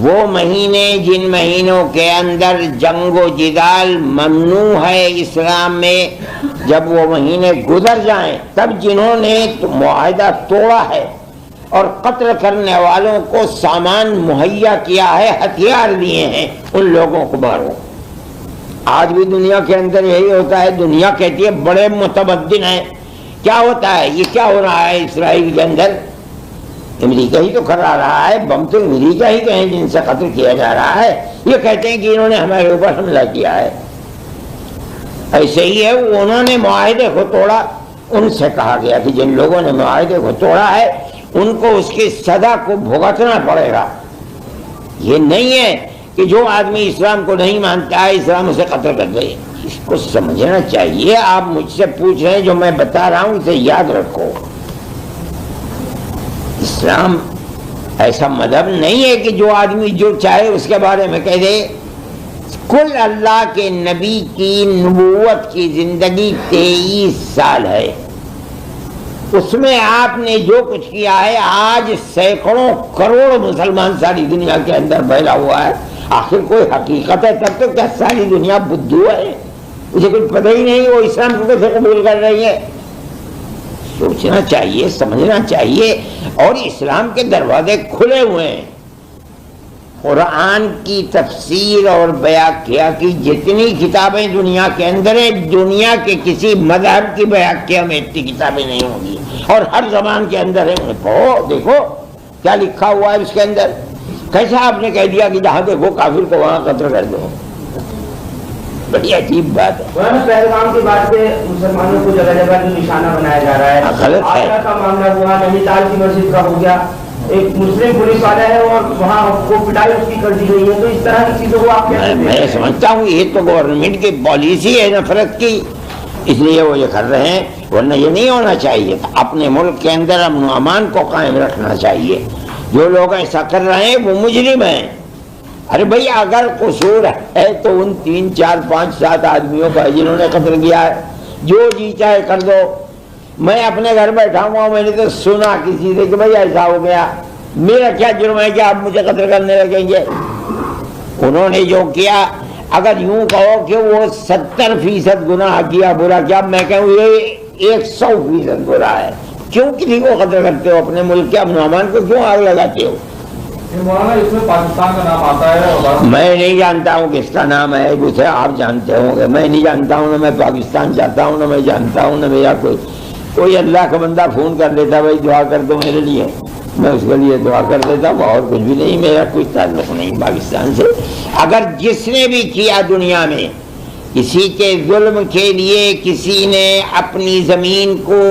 وہ مہینے جن مہینوں کے اندر جنگ و جدال ممنوع ہے اسلام میں, جب وہ مہینے گزر جائیں تب جنہوں نے معاہدہ توڑا ہے اور قتل کرنے والوں کو سامان مہیا کیا ہے, ہتھیار دیے ہیں, ان لوگوں کو مارو. آج بھی دنیا کے اندر یہی ہوتا ہے. دنیا کہتی ہے بڑے متمدن ہیں. کیا ہوتا ہے, یہ کیا ہو رہا ہے اسرائیل کے اندر؟ امریکہ ہی تو کرا رہا ہے, بم تو امریکہ ہی کہیں جن سے قتل کیا جا رہا ہے. یہ کہتے ہیں کہ انہوں نے ہمارے اوپر حملہ کیا ہے. ایسے ہی ہے, انہوں نے معاہدے کو توڑا. ان سے کہا گیا کہ جن لوگوں نے معاہدے کو توڑا ہے ان کو اس کی سزا کو بھگتنا پڑے گا. یہ نہیں ہے کہ جو آدمی اسلام کو نہیں مانتا ہے اسلام اسے قتل کر دے. اس کو سمجھنا چاہیے. آپ مجھ سے پوچھ رہے ہیں, جو میں بتا رہا ہوں اسے یاد رکھو. اسلام ایسا مذہب نہیں ہے کہ جو آدمی جو چاہے اس کے بارے میں کہہ دے. کل اللہ کے نبی کی نبوت کی زندگی 23 سال ہے. اس میں آپ نے جو کچھ کیا ہے, آج سینکڑوں کروڑ مسلمان ساری دنیا کے اندر پھیلا ہوا ہے. آخر کوئی حقیقت ہے تب تو کیا ساری دنیا بدھو ہے؟ اسے کچھ پتہ ہی نہیں وہ اسلام کو کیسے قبول کر رہی ہے. سوچنا چاہیے, سمجھنا چاہیے. اور اسلام کے دروازے کھلے ہوئے ہیں. قرآن کی تفسیر اور بیاکیا کی جتنی کتابیں دنیا کے اندر ہیں, دنیا کے کسی مذہب کی بیاکیا میں اتنی کتابیں نہیں ہوں گی, اور ہر زبان کے اندر ہے. پڑھو, دیکھو کیا لکھا ہوا ہے اس کے اندر. کیسا آپ نے کہہ دیا کہ جہاں دیکھو کافر کو وہاں قتل کر دو. بڑی عجیب بات ہے. پہلگام کے بعد سے مسلمانوں کو جگہ جگہ جو نشانہ بنایا جا رہا ہے. آگرہ کا معاملہ ہوا, نینی تال کی مسجد کا ہو گیا, ایک مسلم پولیس والا ہے اور وہاں کو پٹائی اس کی کر دی گئی ہے. تو اس طرح کی چیزوں کو آپ میں سمجھتا ہوں یہ تو گورنمنٹ کی پالیسی ہے نفرت کی, اس لیے وہ یہ کر رہے ہیں. ورنہ یہ نہیں ہونا چاہیے تھا. اپنے ملک کے اندر امن و امان کو قائم رکھنا چاہیے. جو لوگ ایسا کر رہے ہیں وہ مجرم ہیں. ارے بھائی اگر قصور ہے تو ان 3 4 5 7 آدمیوں کا جنہوں نے قتل کیا ہے, جو جی چاہے کر دو. میں اپنے گھر بیٹھا ہوا, میں نے تو سنا کسی سے کہ بھائی ایسا ہو گیا, میرا کیا جرم ہے کہ آپ مجھے قتل کرنے لگیں گے. انہوں نے جو کیا اگر یوں کہو کہ وہ 70% گناہ کیا برا کیا، میں کہوں یہ 100% برا ہے. کیوں کسی کو قتل کرتے ہو؟ اپنے ملک کے امن و امان کو کیوں آگ لگاتے ہو؟ مولانا اس میں پاکستان کا نام آتا ہے اور میں نہیں جانتا ہوں کس کا نام ہے، اسے آپ جانتے ہوں گے. میں نہیں جانتا ہوں، نہ میں پاکستان جاتا ہوں، نہ میں جانتا ہوں، نہ میرا کوئی اللہ کا بندہ فون کر دیتا بھائی دعا کر دو میرے لیے، میں اس کے لیے دعا کر دیتا ہوں، اور کچھ بھی نہیں. میرا کوئی تعلق نہیں پاکستان سے. اگر جس نے بھی کیا دنیا میں کسی کے ظلم کے لیے، کسی نے اپنی زمین کو،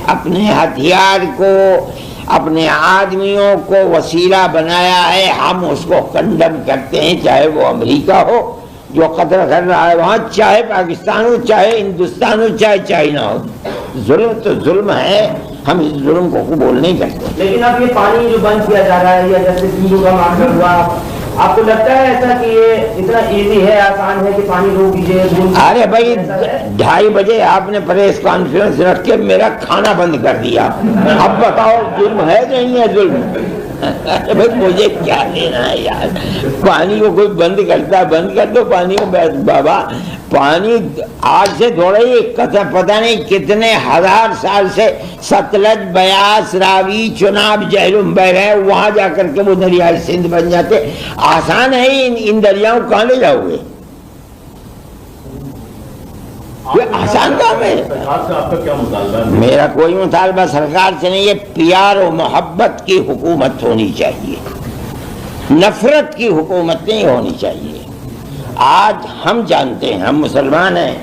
اپنے ہتھیار کو، اپنے آدمیوں کو وسیلہ بنایا ہے، ہم اس کو کنڈم کرتے ہیں، چاہے وہ امریکہ ہو جو قتل کر رہا ہے وہاں، چاہے پاکستان ہو، چاہے ہندوستان ہو، چاہے چائنا ہو. ظلم تو ظلم ہے، ہم اس ظلم کو قبول نہیں کرتے. لیکن اب یہ پانی جو بند کیا جا رہا ہے یا جیسے سندھو کا معاملہ ہوا، آپ کو لگتا ہے ایسا کہ یہ اتنا ایزی ہے، آسان ہے کہ پانی روک دیجیے؟ ارے بھائی 2:30 بجے آپ نے پریس کانفرنس رکھ کے میرا کھانا بند کر دیا. اب بتاؤ ظلم ہے نہیں ہے ظلم؟ بھائی مجھے کیا لینا ہے یار، پانی کو کوئی بند کرتا ہے، بند کر دو پانی کو. بابا پانی آج سے تھوڑا ہی پتہ نہیں کتنے ہزار سال سے ستلج، بیاس، راوی، چناب، جہلم بہ رہے ہیں، وہاں جا کر کے وہ دریائے سندھ بن جاتے. آسان ہے ان دریاؤں کہاں لے جاؤ گے؟ یہ آسان کام ہے. سرکار سے آپ کا کیا مطالبہ ہے؟ میرا کوئی مطالبہ سرکار سے نہیں ہے. پیار و محبت کی حکومت ہونی چاہیے، نفرت کی حکومت نہیں ہونی چاہیے. آج ہم جانتے ہیں، ہم مسلمان ہیں،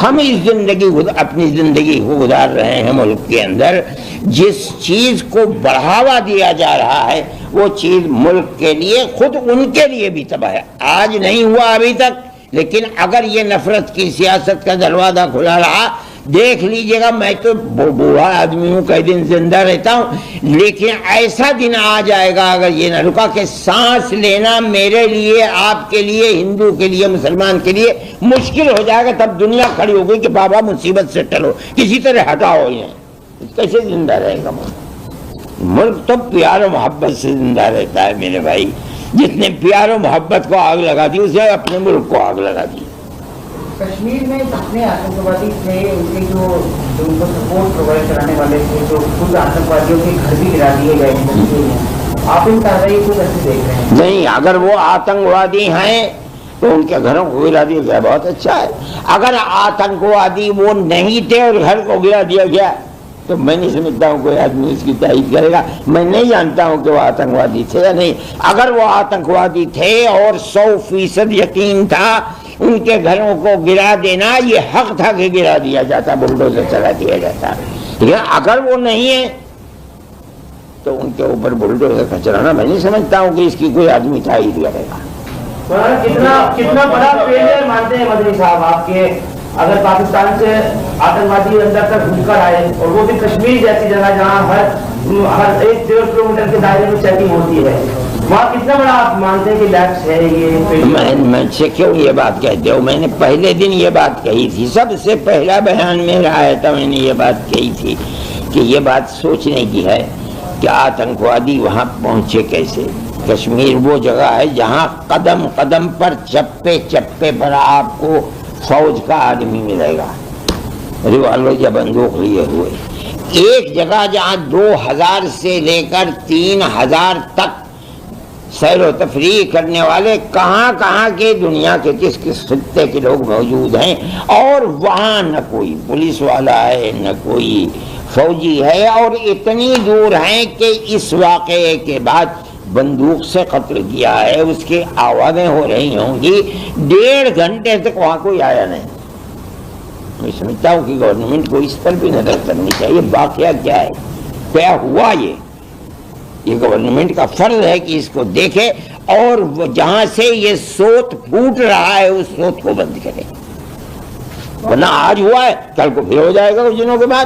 ہم اس اپنی زندگی کو گزار رہے ہیں ملک کے اندر. جس چیز کو بڑھاوا دیا جا رہا ہے وہ چیز ملک کے لیے، خود ان کے لیے بھی تباہ ہے. آج نہیں ہوا ابھی تک، لیکن اگر یہ نفرت کی سیاست کا دروازہ کھلا رہا، دیکھ لیجئے گا. میں تو بوڑھا آدمی ہوں، کئی دن زندہ رہتا ہوں، لیکن ایسا دن آ جائے گا اگر یہ نہ رکا کہ سانس لینا میرے لیے، آپ کے لیے، ہندو کے لیے، مسلمان کے لیے مشکل ہو جائے گا. تب دنیا کھڑی ہو گئی کہ بابا مصیبت سے ٹلو، کسی طرح ہٹاؤ انہیں. کیسے زندہ رہے گا ملک؟ تو پیار و محبت سے زندہ رہتا ہے میرے بھائی. جس نے پیار و محبت کو آگ لگا دی اسے اپنے ملک کو آگ لگا دی. کشمیر میں جتنے آتنکوادی تھے، ان کے جو ان کو سپورٹ پرووائڈ کرانے والے تھے، جو خود آتنکوادیوں کے گھر بھی گرا دیے گئے ہیں، آپ ان کارروائی کو کیسے دیکھ رہے ہیں؟ نہیں، اگر وہ آتنکوادی ہیں تو ان کے گھروں کو گرا دیا گیا، بہت اچھا ہے. اگر آتنکوادی وہ نہیں تھے اور گھر کو گرا دیا گیا تو میں نہیں سمجھتا ہوں کوئی آدمی اس کی تائید کرے گا. میں نہیں جانتا ہوں کہ وہ آتنکوادی تھے یا نہیں. اگر وہ آتنکوادی تھے اور 100% یقین تھا، ان کے گھروں کو گرا دینا یہ حق تھا کہ گرا دیا جاتا، بلڈوزر چلا دیا جاتا. لیکن اگر وہ نہیں ہے تو ان کے اوپر بلڈوزر کا چلانا میں نہیں سمجھتا ہوں کہ اس کی کوئی آدمی تائید کرے گا. کتنا بڑا فیلئر مانتے ہیں مدنی صاحب آپ کے، اگر پاکستان سے آتنکوادی اندر تک گھس کر آئے، اور وہ بھی کشمیر جیسی جگہ جہاں ہر 1-1.5 کلومیٹر کے دائرے میں چیکنگ ہوتی ہے، وہاں کتنا بڑا آپ مانتے ہیں کہ لیپس ہے یہ؟ میں سے کیوں یہ بات کہتے ہو؟ میں نے پہلے دن یہ بات کہی تھی، سب سے پہلا بیان میرا آیا تھا، میں نے یہ بات کہی تھی کہ یہ بات سوچنے کی ہے کہ آتنکوادی وہاں پہنچے کیسے. کشمیر وہ جگہ ہے جہاں قدم قدم پر، چپے چپے پر آپ کو فوج کا آدمی ملے گا، ریوالور یا بندوق لیے ہوئے. ایک جگہ جہاں 2000 سے لے کر 3000 تک سیر و تفریح کرنے والے کہاں کہاں کے دنیا کے کس کس خطے کے لوگ موجود ہیں، اور وہاں نہ کوئی پولیس والا ہے نہ کوئی فوجی ہے، اور اتنی دور ہیں کہ اس واقعے کے بعد بندوق سے قتل کیا ہے، اس کی آوازیں ہو رہی ہوں گی. 1.5 گھنٹے تک وہاں کوئی آیا نہیں. میں سمجھتا ہوں کہ گورنمنٹ کو اس پر بھی نظر کرنی چاہیے. واقعہ کیا ہے، کیا ہوا، یہ گورنمنٹ کا فرض ہے کہ اس کو دیکھے، اور جہاں سے یہ سوت پھوٹ رہا ہے اس سوت کو بند کرے. ورنہ آج ہوا ہے، کل کو پھر ہو جائے گا کچھ دنوں کے بعد.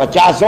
50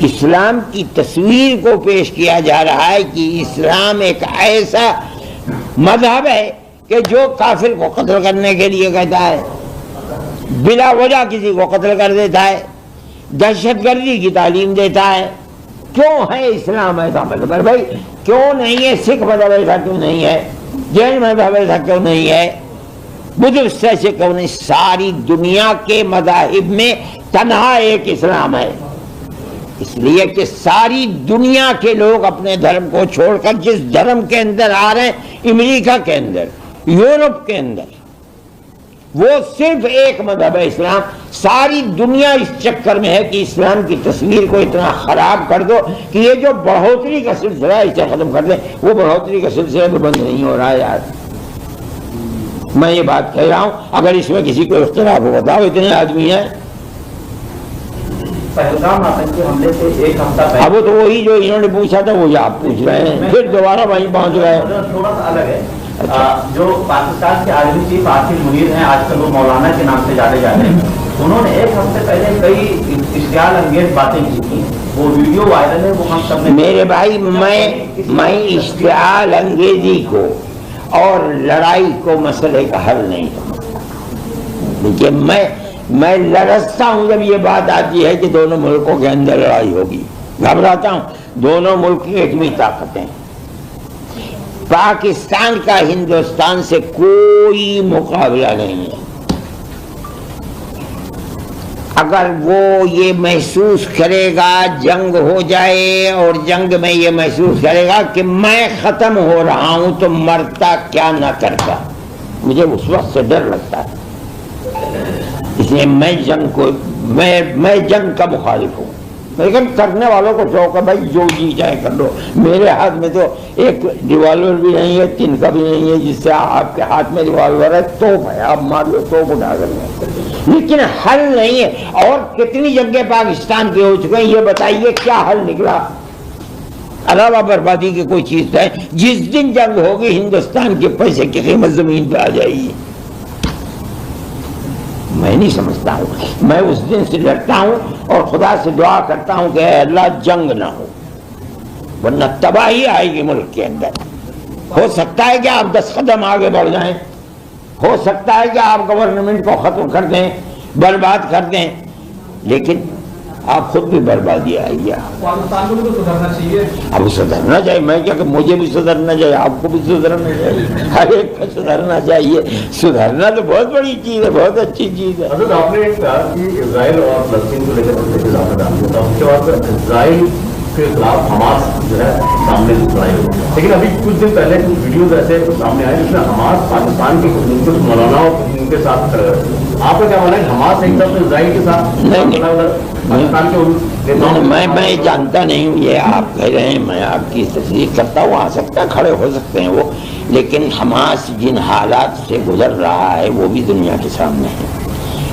اسلام کی تصویر کو پیش کیا جا رہا ہے کہ اسلام ایک ایسا مذہب ہے کہ جو کافر کو قتل کرنے کے لیے کہتا ہے، بلا وجہ کسی کو قتل کر دیتا ہے، دہشت گردی کی تعلیم دیتا ہے۔ کیوں ہے اسلام ایسا مذہب؟ بھائی کیوں نہیں ہے سکھ مذہب ایسا کیوں نہیں ہے؟ جین مذہب ایسا کیوں نہیں ہے؟ بدھ سے کیوں نہیں؟ ساری دنیا کے مذاہب میں تنہا ایک اسلام ہے، اس لیے کہ ساری دنیا کے لوگ اپنے دھرم کو چھوڑ کر جس دھرم کے اندر آ رہے ہیں، امریکہ کے اندر، یورپ کے اندر، وہ صرف ایک مذہب ہے اسلام۔ ساری دنیا اس چکر میں ہے کہ اسلام کی تصویر کو اتنا خراب کر دو کہ یہ جو بڑھوتری کا سلسلہ ہے اسے ختم کر دیں۔ وہ بڑھوتری کا سلسلہ بھی بند نہیں ہو رہا ہے یار، میں یہ بات کہہ رہا ہوں، اگر اس میں کسی کو اختلاف ہو بتاؤ، اتنے آدمی ہیں۔ پہلگام آتنکی حملے سے ایک ہفتہ پہلے، اب تو وہی جو انہوں نے پوچھا تھا وہی آپ پوچھ رہے ہیں، پھر دوبارہ وہیں پہنچ گئے۔ تھوڑا سا الگ ہے۔ جو پاکستان کے آرمی چیف عاصم منیر ہیں، آج کل وہ مولانا کے نام سے جانے جاتے ہیں، انہوں نے ایک ہفتے پہلے کئی اشتعال انگیز باتیں کی تھیں، وہ ویڈیو وائرل ہے، وہ ہم سب نے۔ میرے بھائی میں اشتعال انگیزی کو اور لڑائی کو مسئلے کا حل نہیں سمجھتا، لیکن میں لرزتا ہوں جب یہ بات آتی ہے کہ دونوں ملکوں کے اندر لڑائی ہوگی، گھبراتا ہوں۔ دونوں ملک کی ایٹمی طاقتیں، پاکستان کا ہندوستان سے کوئی مقابلہ نہیں ہے۔ اگر وہ یہ محسوس کرے گا جنگ ہو جائے اور جنگ میں یہ محسوس کرے گا کہ میں ختم ہو رہا ہوں تو مرتا کیا نہ کرتا، مجھے اس وقت سے ڈر لگتا ہے۔ اس لیے میں جنگ کا مخالف ہوں، لیکن کرنے والوں کو شوق ہے بھائی جو جی چاہے کر لو۔ میرے ہاتھ میں تو ایک ریوالور بھی نہیں ہے، تنکا بھی نہیں ہے جس سے آپ کے ہاتھ میں ریوالور ہے، توپ ہے، آپ مار لو، توپ اٹھا کر لیں، لیکن حل نہیں ہے۔ اور کتنی جنگیں پاکستان کی ہو چکے ہیں، یہ بتائیے کیا حل نکلا؟ علاوہ بربادی کی کوئی چیز ہے؟ جس دن جنگ ہوگی ہندوستان کے پیسے کی قیمت زمین پہ آ جائے گی۔ میں نہیں سمجھتا ہوں، میں اس دن سے ڈرتا ہوں اور خدا سے دعا کرتا ہوں کہ اے اللہ جنگ نہ ہو، ورنہ تباہی آئے گی ملک کے اندر۔ ہو سکتا ہے کہ آپ 10 قدم آگے بڑھ جائیں، ہو سکتا ہے کہ آپ گورنمنٹ کو ختم کر دیں، برباد کر دیں، لیکن آپ خود بھی بربادی آئے گی۔ پاکستان کو بھی تو سدھرنا چاہیے۔ اب سدھرنا چاہیے، میں کیا کہ مجھے بھی سدھرنا چاہیے، آپ کو بھی سدھرنا چاہیے، ہر ایک کو سدھرنا چاہیے۔ سدھرنا تو بہت بڑی چیز ہے، بہت اچھی چیز ہے۔ حضرت آپ نے ایک کہا کہ اسرائیل اور فلسطین کو لے کر اضافہ ڈال دیا تھا، اس کے بعد اسرائیل کے خلاف حماس جو ہے سامنے لڑائی ہوئی، لیکن ابھی کچھ دن پہلے کچھ ویڈیوز ایسے سامنے آئے جس میں حماس پاکستان کے کچھ مولانا ان کے ساتھ کھڑے ہوئے۔ آپ کا کیا ماننا ہے حماس ایک طرف اسرائیل کے ساتھ؟ میں جانتا نہیں ہوں، یہ آپ کہہ رہے ہیں، میں آپ کی تصدیق کرتا ہوں، آ سکتا ہے کھڑے ہو سکتے ہیں وہ، لیکن حماس جن حالات سے گزر رہا ہے وہ بھی دنیا کے سامنے ہے۔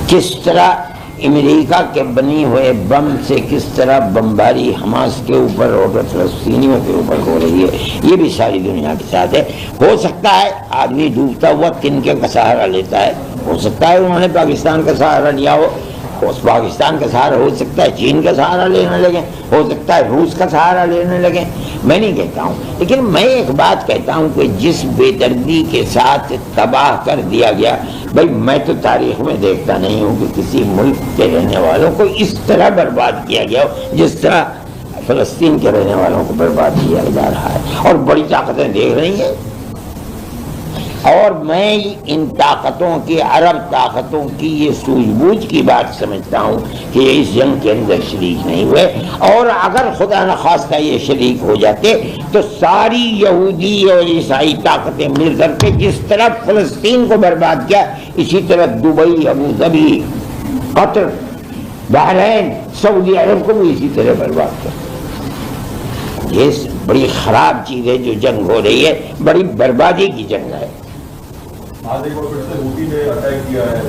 کس طرح امریکہ کے بنی ہوئے بم سے کس طرح بمباری حماس کے اوپر اور فلسطینیوں کے اوپر ہو رہی ہے، یہ بھی ساری دنیا کے ساتھ ہے۔ ہو سکتا ہے آدمی ڈوبتا ہوا تنکے کا سہارا لیتا ہے، ہو سکتا ہے انہوں نے پاکستان کا سہارا لیا ہو، اس پاکستان کا سہارا ہو سکتا ہے چین کا سہارا لینے لگے، ہو سکتا ہے روس کا سہارا لینے لگے، میں نہیں کہتا ہوں، لیکن میں ایک بات کہتا ہوں کہ جس بے دردی کے ساتھ تباہ کر دیا گیا، بھائی میں تو تاریخ میں دیکھتا نہیں ہوں کہ کسی ملک کے رہنے والوں کو اس طرح برباد کیا گیا ہو جس طرح فلسطین کے رہنے والوں کو برباد کیا جا رہا ہے، اور بڑی طاقتیں دیکھ رہی ہیں۔ اور میں ان طاقتوں کی، عرب طاقتوں کی یہ سوجھ بوجھ کی بات سمجھتا ہوں کہ یہ اس جنگ کے اندر شریک نہیں ہوئے، اور اگر خدا نخواستہ یہ شریک ہو جاتے تو ساری یہودی اور عیسائی طاقتیں مل کر کے جس طرح فلسطین کو برباد کیا، اسی طرح دبئی، ابو ظبی، قطر، بحرین، سعودی عرب کو بھی اسی طرح برباد کیا۔ یہ بڑی خراب چیز ہے جو جنگ ہو رہی ہے، بڑی بربادی کی جنگ ہے۔ آج ایک بار پھر سے ہوتی نے اٹیک کیا ہے،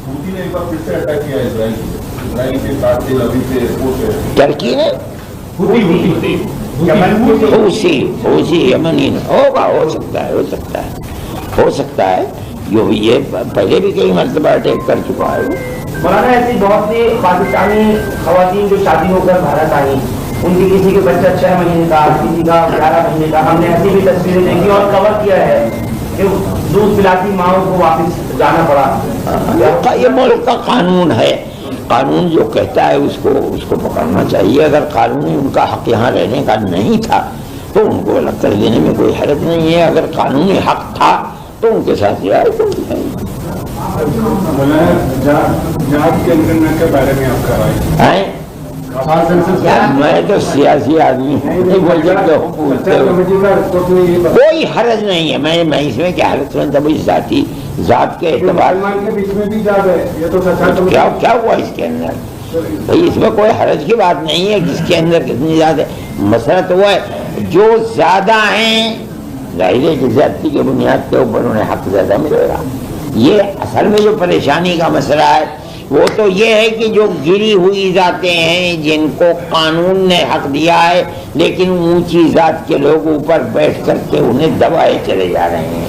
ہوتی نے ایک بار پھر سے اٹیک کیا ہے اسرائیل کے ساتھ ابھی سے ایئرپورٹ ہے، ترکی نے حوثی یمنی ہوگا، ہو سکتا ہے، یہ پہلے بھی کئی مرتبہ اٹیک کر چکا ہے، مولانا ایسی بہت سی پاکستانی خواتین جو شادی ہو کر بھارت آئی، ان کی کسی کے بچہ 6 مہینے کا، کسی کا 11 مہینے کا، ہم نے ایسی بھی تصویریں دیکھی اور کور کیا ہے کہ دودھ پلاتی ماؤں کو واپس جانا پڑا. یہ ملک کا قانون ہے، قانون جو کہتا ہے اس کو پکڑنا چاہیے. اگر قانونی ان کا حق یہاں رہنے کا نہیں تھا تو ان کو الگ کر دینے میں کوئی حرج نہیں ہے. اگر قانونی حق تھا تو ان کے ساتھ رعایت ہونی چاہیے. کے بارے میں آپ کا رائے؟ میں تو سیاسی آدمی ہوں، کوئی حرج نہیں ہے. میں اس میں کیا حرج سمجھتا ہوں؟ ذاتی ذات کے اعتبار کیا ہوا اس کے اندر؟ بھائی اس میں کوئی حرج کی بات نہیں ہے جس کے اندر کتنی زیادہ. مسئلہ تو وہ ہے جو زیادہ ہیں ظاہر ہے کہ زیادتی کی بنیاد کے اوپر انہیں حق زیادہ ملے گا. یہ اصل میں جو پریشانی کا مسئلہ ہے وہ تو یہ ہے کہ جو گری ہوئی ذاتیں ہیں جن کو قانون نے حق دیا ہے لیکن اونچی ذات کے لوگ اوپر بیٹھ کر کے انہیں دبائے چلے جا رہے ہیں.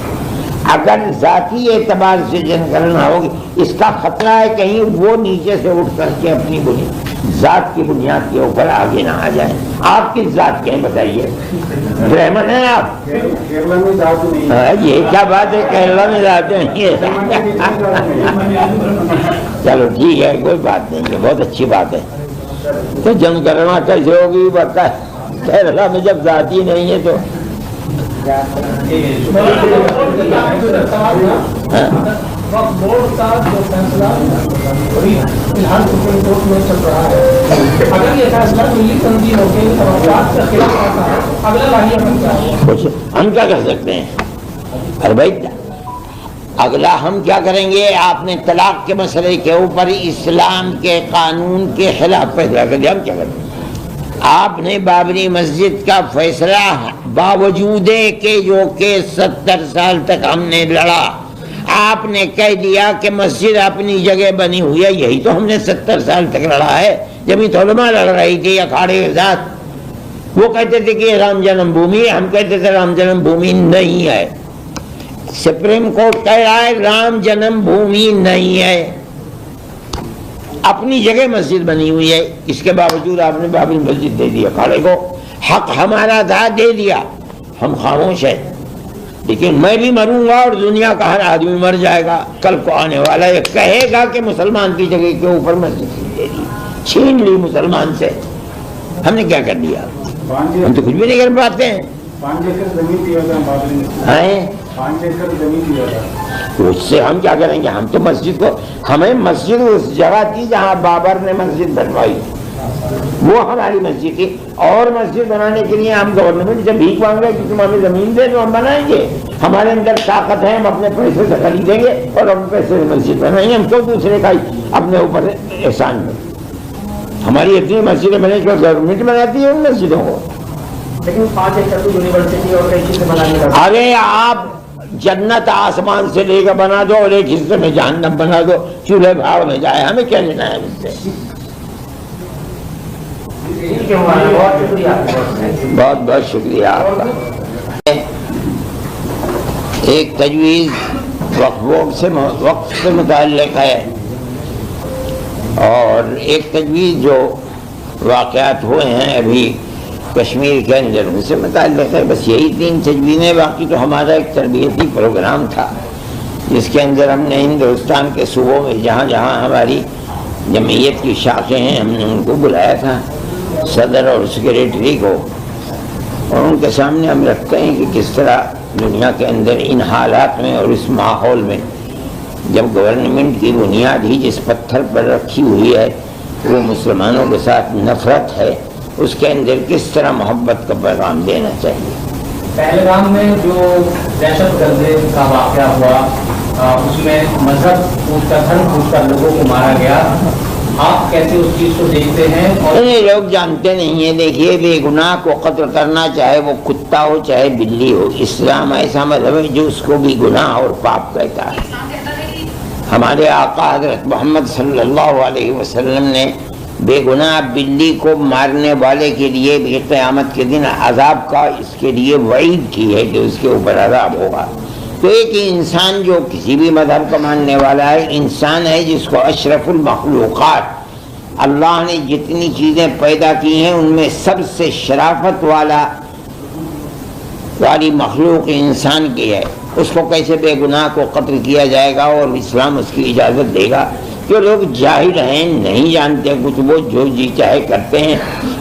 اگر ذاتی اعتبار سے جن کرنا ہوگی اس کا خطرہ ہے کہیں وہ نیچے سے اٹھ کر کے اپنی ذات کی بنیاد کے اوپر آگے نہ آ جائیں. آپ کس ذات کے ہیں بتائیے؟ برہمن ہیں آپ؟ یہ کیا بات ہے کیرلا میں ذات نہیں ہے؟ چلو ٹھیک ہے کوئی بات نہیں ہے، بہت اچھی بات ہے. تو جن کرنا کیسے ہوگی بتا ہے کیرلا میں جب ذاتی نہیں ہے تو بورڈ کا جو فیصلہ فی الحال سپریم کورٹ میں چل رہا ہے، اگر یہ فیصلہ ملی تنظیموں کے توقعات کے خلاف آتا ہے اگلا لاہیہ بن جائے ہم کیا کر سکتے ہیں؟ ارے بھائی اگلا ہم کیا کریں گے؟ آپ نے طلاق کے مسئلے کے اوپر اسلام کے قانون کے خلاف فیصلہ کر دیا، ہم کیا کریں؟ آپ نے بابری مسجد کا فیصلہ باوجود کہ جو کہ 70 سال تک ہم نے لڑا، آپ نے کہہ دیا کہ مسجد اپنی جگہ بنی ہوئی ہے. یہی تو ہم نے 70 سال تک لڑا ہے. جمعیت علماء لڑ رہی تھی اکھاڑے کے ساتھ، وہ کہتے تھے کہ یہ رام جنم بھومی ہے، ہم کہتے تھے رام جنم بھومی نہیں ہے. سپریم کورٹ کہہ رہا ہے رام جنم بھومی نہیں ہے، اپنی جگہ مسجد بنی ہوئی ہے. اس کے باوجود آپ نے بابری مسجد دے دیا کھاڑے کو. حق ہمارا تھا، دے دیا، ہم خاموش ہیں. لیکن میں بھی مروں گا اور دنیا کا ہر آدمی مر جائے گا. کل کو آنے والا یہ کہے گا کہ مسلمان کی جگہ کے اوپر مسجد دے دی، چھین لی مسلمان سے. ہم نے کیا کر دیا؟ ہم تو کچھ بھی نہیں کر پاتے ہیں. اس سے ہم کیا کریں گے؟ ہم تو مسجد کو، ہمیں مسجد اس جگہ تھی جہاں بابر نے مسجد بنوائی، وہ ہماری مسجد تھی. اور مسجد بنانے کے لیے ہم گورنمنٹ سے بھیک مانگ رہے کہ تم ہمیں زمین دے تو ہم بنائیں گے. ہمارے اندر طاقت ہے، ہم اپنے پیسے سے خریدیں گے اور اپنے پیسے سے مسجد بنائیں گے. ہم کیوں دوسرے کا اپنے اوپر احسان میں؟ ہماری اتنی مسجدیں بنے جو گورنمنٹ بناتی ہے ان مسجدوں کو. لیکن 5 ایکڑ کی یونیورسٹی اور کئی چیزیں بنانے کا، ارے آپ جنت آسمان سے لے کر بنا دو اور ایک حصے میں جہنم بنا دو، چولہے بھاڑ میں جائے، ہمیں کیا لینا ہے اس سے؟ بہت بہت شکریہ آپ کا. ایک تجویز وقف سے متعلق ہے اور ایک تجویز جو واقعات ہوئے ہیں ابھی کشمیر کے اندر ان سے متعلق ہے. بس یہی 3 تجویزیں. باقی تو ہمارا ایک تربیتی پروگرام تھا جس کے اندر ہم نے ہندوستان کے صوبوں میں جہاں جہاں ہماری جمعیت کی شاخیں ہیں ہم نے ان کو بلایا تھا، صدر اور سیکریٹری کو، اور ان کے سامنے ہم رکھتے ہیں کہ کس طرح دنیا کے اندر ان حالات میں اور اس ماحول میں جب گورنمنٹ کی بنیاد ہی جس پتھر پر رکھی ہوئی ہے وہ مسلمانوں کے ساتھ نفرت ہے، اس کے اندر کس طرح محبت کا پیغام دینا چاہیے. پہلگام میں جو دہشت گردی کا واقعہ ہوا اس میں مذہب پوچھ کر دھرم پوچھ کر لوگوں کو مارا گیا، آپ کیسے اس چیز کو دیکھتے ہیں؟ اور لوگ جانتے نہیں ہیں. دیکھیے بے گناہ کو قتل کرنا چاہے وہ کتا ہو چاہے بلی ہو، اسلام ایسا مذہب ہے جو اس کو بھی گناہ اور پاپ کہتا ہے. ہمارے آقا حضرت محمد صلی اللہ علیہ وسلم نے بے گناہ بلی کو مارنے والے کے لیے بھی قیامت کے دن عذاب کا اس کے لیے وعید کی ہے کہ اس کے اوپر عذاب ہوگا. تو ایک انسان جو کسی بھی مذہب کا ماننے والا ہے انسان ہے جس کو اشرف المخلوقات اللہ نے جتنی چیزیں پیدا کی ہیں ان میں سب سے شرافت والی مخلوق انسان کی ہے. اس کو کیسے بے گناہ کو قتل کیا جائے گا اور اسلام اس کی اجازت دے گا؟ جو لوگ جاہل ہیں نہیں جانتے کچھ وہ جو جی چاہے کرتے ہیں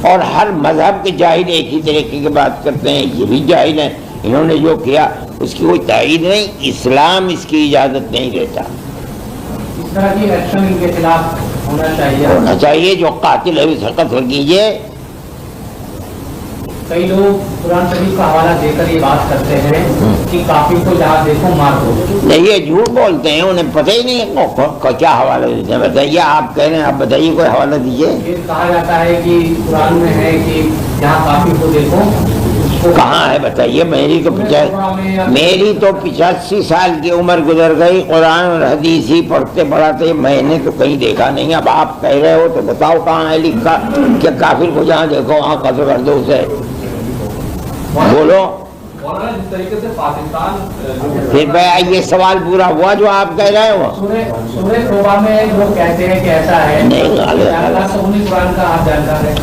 اور ہر مذہب کے جاہل ایک ہی طریقے کی بات کرتے ہیں. یہ بھی جاہل ہیں. انہوں نے جو کیا اس کی کوئی تائید نہیں. اسلام اس کی اجازت نہیں دیتا. اس طرح کی ایکشن ان کے خلاف ہونا چاہیے. جو قاتل ہے اسے قتل کیجیے. کئی لوگ قرآن شریف کا حوالہ دے کر یہ بات کرتے ہیں کہ کافر کو جہاں دیکھو مار دو. نہیں یہ جھوٹ بولتے ہیں. انہیں پتہ ہی نہیں کیا حوالہ دیتے ہیں. بتائیے آپ کہہ رہے ہیں آپ بتائیے کوئی حوالہ دیجیے. یہ کہا جاتا ہے کہ قرآن میں ہے کہ جہاں کافر کو دیکھو. کہاں ہے بتائیے. میری تو 85 سال کی عمر گزر گئی. قرآن اور حدیث ہی پڑھتے پڑھاتے میں نے تو کہیں دیکھا نہیں. اب آپ کہہ رہے ہو تو بتاؤ کہاں ہے لکھا کہ کافر کو جہاں دیکھو وہاں قتل کر دو اسے. بولو. جس طریقے سے پاکستان پھر یہ سوال پورا ہوا جو آپ کہہ رہے ہو. سورہ توبہ میں لوگ کہتے ہیں کہ ایسا ہے. اللہ سونی قرآن کا آپ جانتا ہے.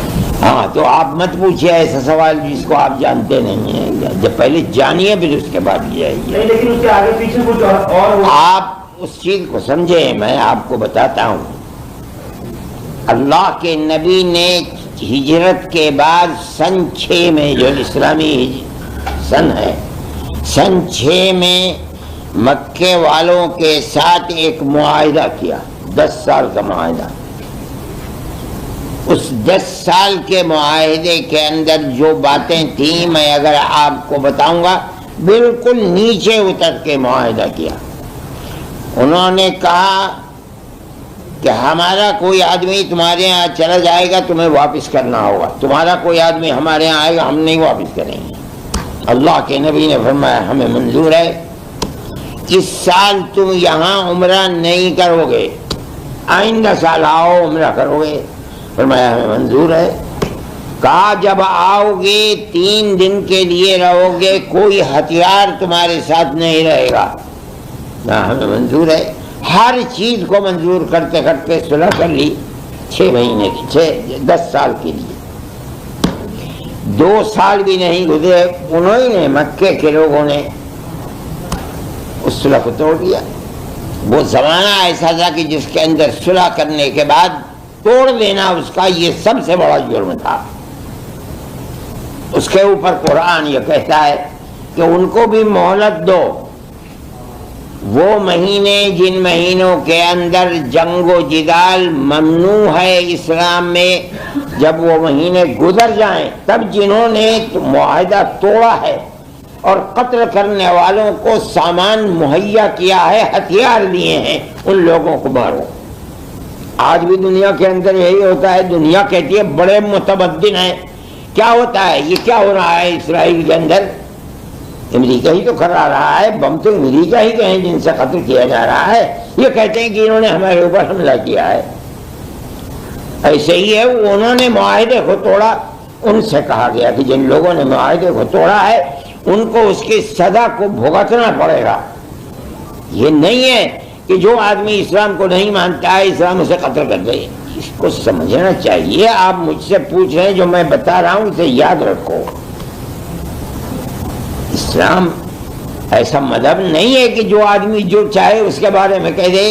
ہاں تو آپ مت پوچھئے ایسا سوال جس کو آپ جانتے نہیں ہیں. جب پہلے جانیے پھر اس کے بعد جائیے. لیکن اس کے آگے پیچھے کچھ اور آپ اس چیز کو سمجھے. میں آپ کو بتاتا ہوں. اللہ کے نبی نے ہجرت کے بعد سن 6 میں جو اسلامی سن ہے سن 6 میں مکے والوں کے ساتھ ایک معاہدہ کیا. 10 سال کا معاہدہ. اس 10 سال کے معاہدے کے اندر جو باتیں تھیں میں اگر آپ کو بتاؤں گا بالکل نیچے اتر کے معاہدہ کیا. انہوں نے کہا کہ ہمارا کوئی آدمی تمہارے یہاں چلا جائے گا تمہیں واپس کرنا ہوگا. تمہارا کوئی آدمی ہمارے یہاں آئے گا ہم نہیں واپس کریں گے. اللہ کے نبی نے فرمایا ہمیں منظور ہے. اس سال تم یہاں عمرہ نہیں کرو گے. آئندہ سال آؤ عمرہ کرو گے. فرمایا ہمیں منظور ہے. کہا جب آؤ گے 3 دن کے لیے رہو گے کوئی ہتھیار تمہارے ساتھ نہیں رہے گا. ہمیں منظور ہے. ہر چیز کو منظور کرتے کرتے صلح کر لی. 6 مہینے کی 10 سال کے لیے. 2 سال بھی نہیں گزرے انہوں نے مکے کے لوگوں نے اس صلح کو توڑ دیا. وہ زمانہ ایسا تھا کہ جس کے اندر صلح کرنے کے بعد توڑ دینا اس کا یہ سب سے بڑا جرم تھا. اس کے اوپر قرآن یہ کہتا ہے کہ ان کو بھی مہلت دو. وہ مہینے جن مہینوں کے اندر جنگ و جدال ممنوع ہے اسلام میں جب وہ مہینے گزر جائیں تب جنہوں نے معاہدہ توڑا ہے اور قتل کرنے والوں کو سامان مہیا کیا ہے ہتھیار دیے ہیں ان لوگوں کو مارو. آج بھی دنیا کے اندر یہی ہوتا ہے. دنیا کہتی ہے بڑے متمدن ہیں. کیا ہوتا ہے یہ کیا ہو رہا ہے اسرائیل کے اندر؟ امریکہ ہی تو کرا رہا ہے. بم تو امریکہ ہی کے ہیں جن سے قتل کیا جا رہا ہے. یہ کہتے ہیں کہ انہوں نے ہمارے اوپر حملہ کیا ہے. ایسے ہی ہے انہوں نے معاہدے کو توڑا. ان سے کہا گیا کہ جن لوگوں نے معاہدے کو توڑا ہے ان کو اس کی سزا کو بھگتنا پڑے گا. یہ نہیں ہے کہ جو آدمی اسلام کو نہیں مانتا ہے اسلام اسے قتل کر دے. اس کو سمجھنا چاہیے. آپ مجھ سے پوچھ رہے ہیں جو میں بتا رہا ہوں اسے یاد رکھو. اسلام ایسا مذہب نہیں ہے کہ جو آدمی جو چاہے اس کے بارے میں کہہ دے.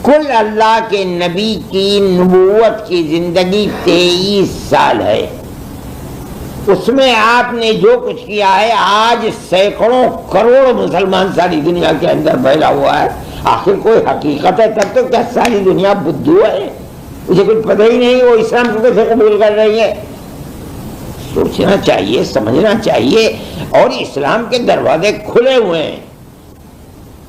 کل اللہ کے نبی کی نبوت کی زندگی 23 سال ہے. اس میں آپ نے جو کچھ کیا ہے آج سینکڑوں کروڑ مسلمان ساری دنیا کے اندر پھیلا ہوا ہے. آخر کوئی حقیقت ہے تب تو کیا ساری دنیا بدھو ہے؟ اسے کچھ پتہ ہی نہیں وہ اسلام کو کیسے قبول کر رہی ہے. سوچنا چاہیے سمجھنا چاہیے. اور اسلام کے دروازے کھلے ہوئے ہیں.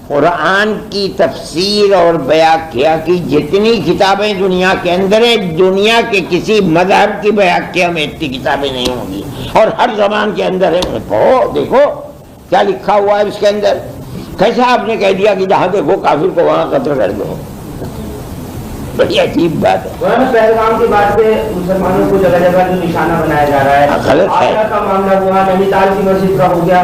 قرآن کی تفسیر اور بیاکیا کی جتنی کتابیں دنیا کے اندر ہیں دنیا کے کسی مذہب کی بیاکیا میں اتنی کتابیں نہیں ہوں گی. اور ہر زبان کے اندر ہے. پڑھو دیکھو کیا لکھا ہوا ہے اس کے اندر. کیسا آپ نے کہہ دیا کہ جہاں دیکھو کافر کو وہاں قتل کر دو. بڑی عجیب بات ہے. پہلگام کی بات پہ مسلمانوں کو جگہ جگہ جو نشانہ بنایا جا رہا ہے. غلط ہے. آگرہ کا معاملہ ہوا, نینی تال کی مسجد کا ہو گیا.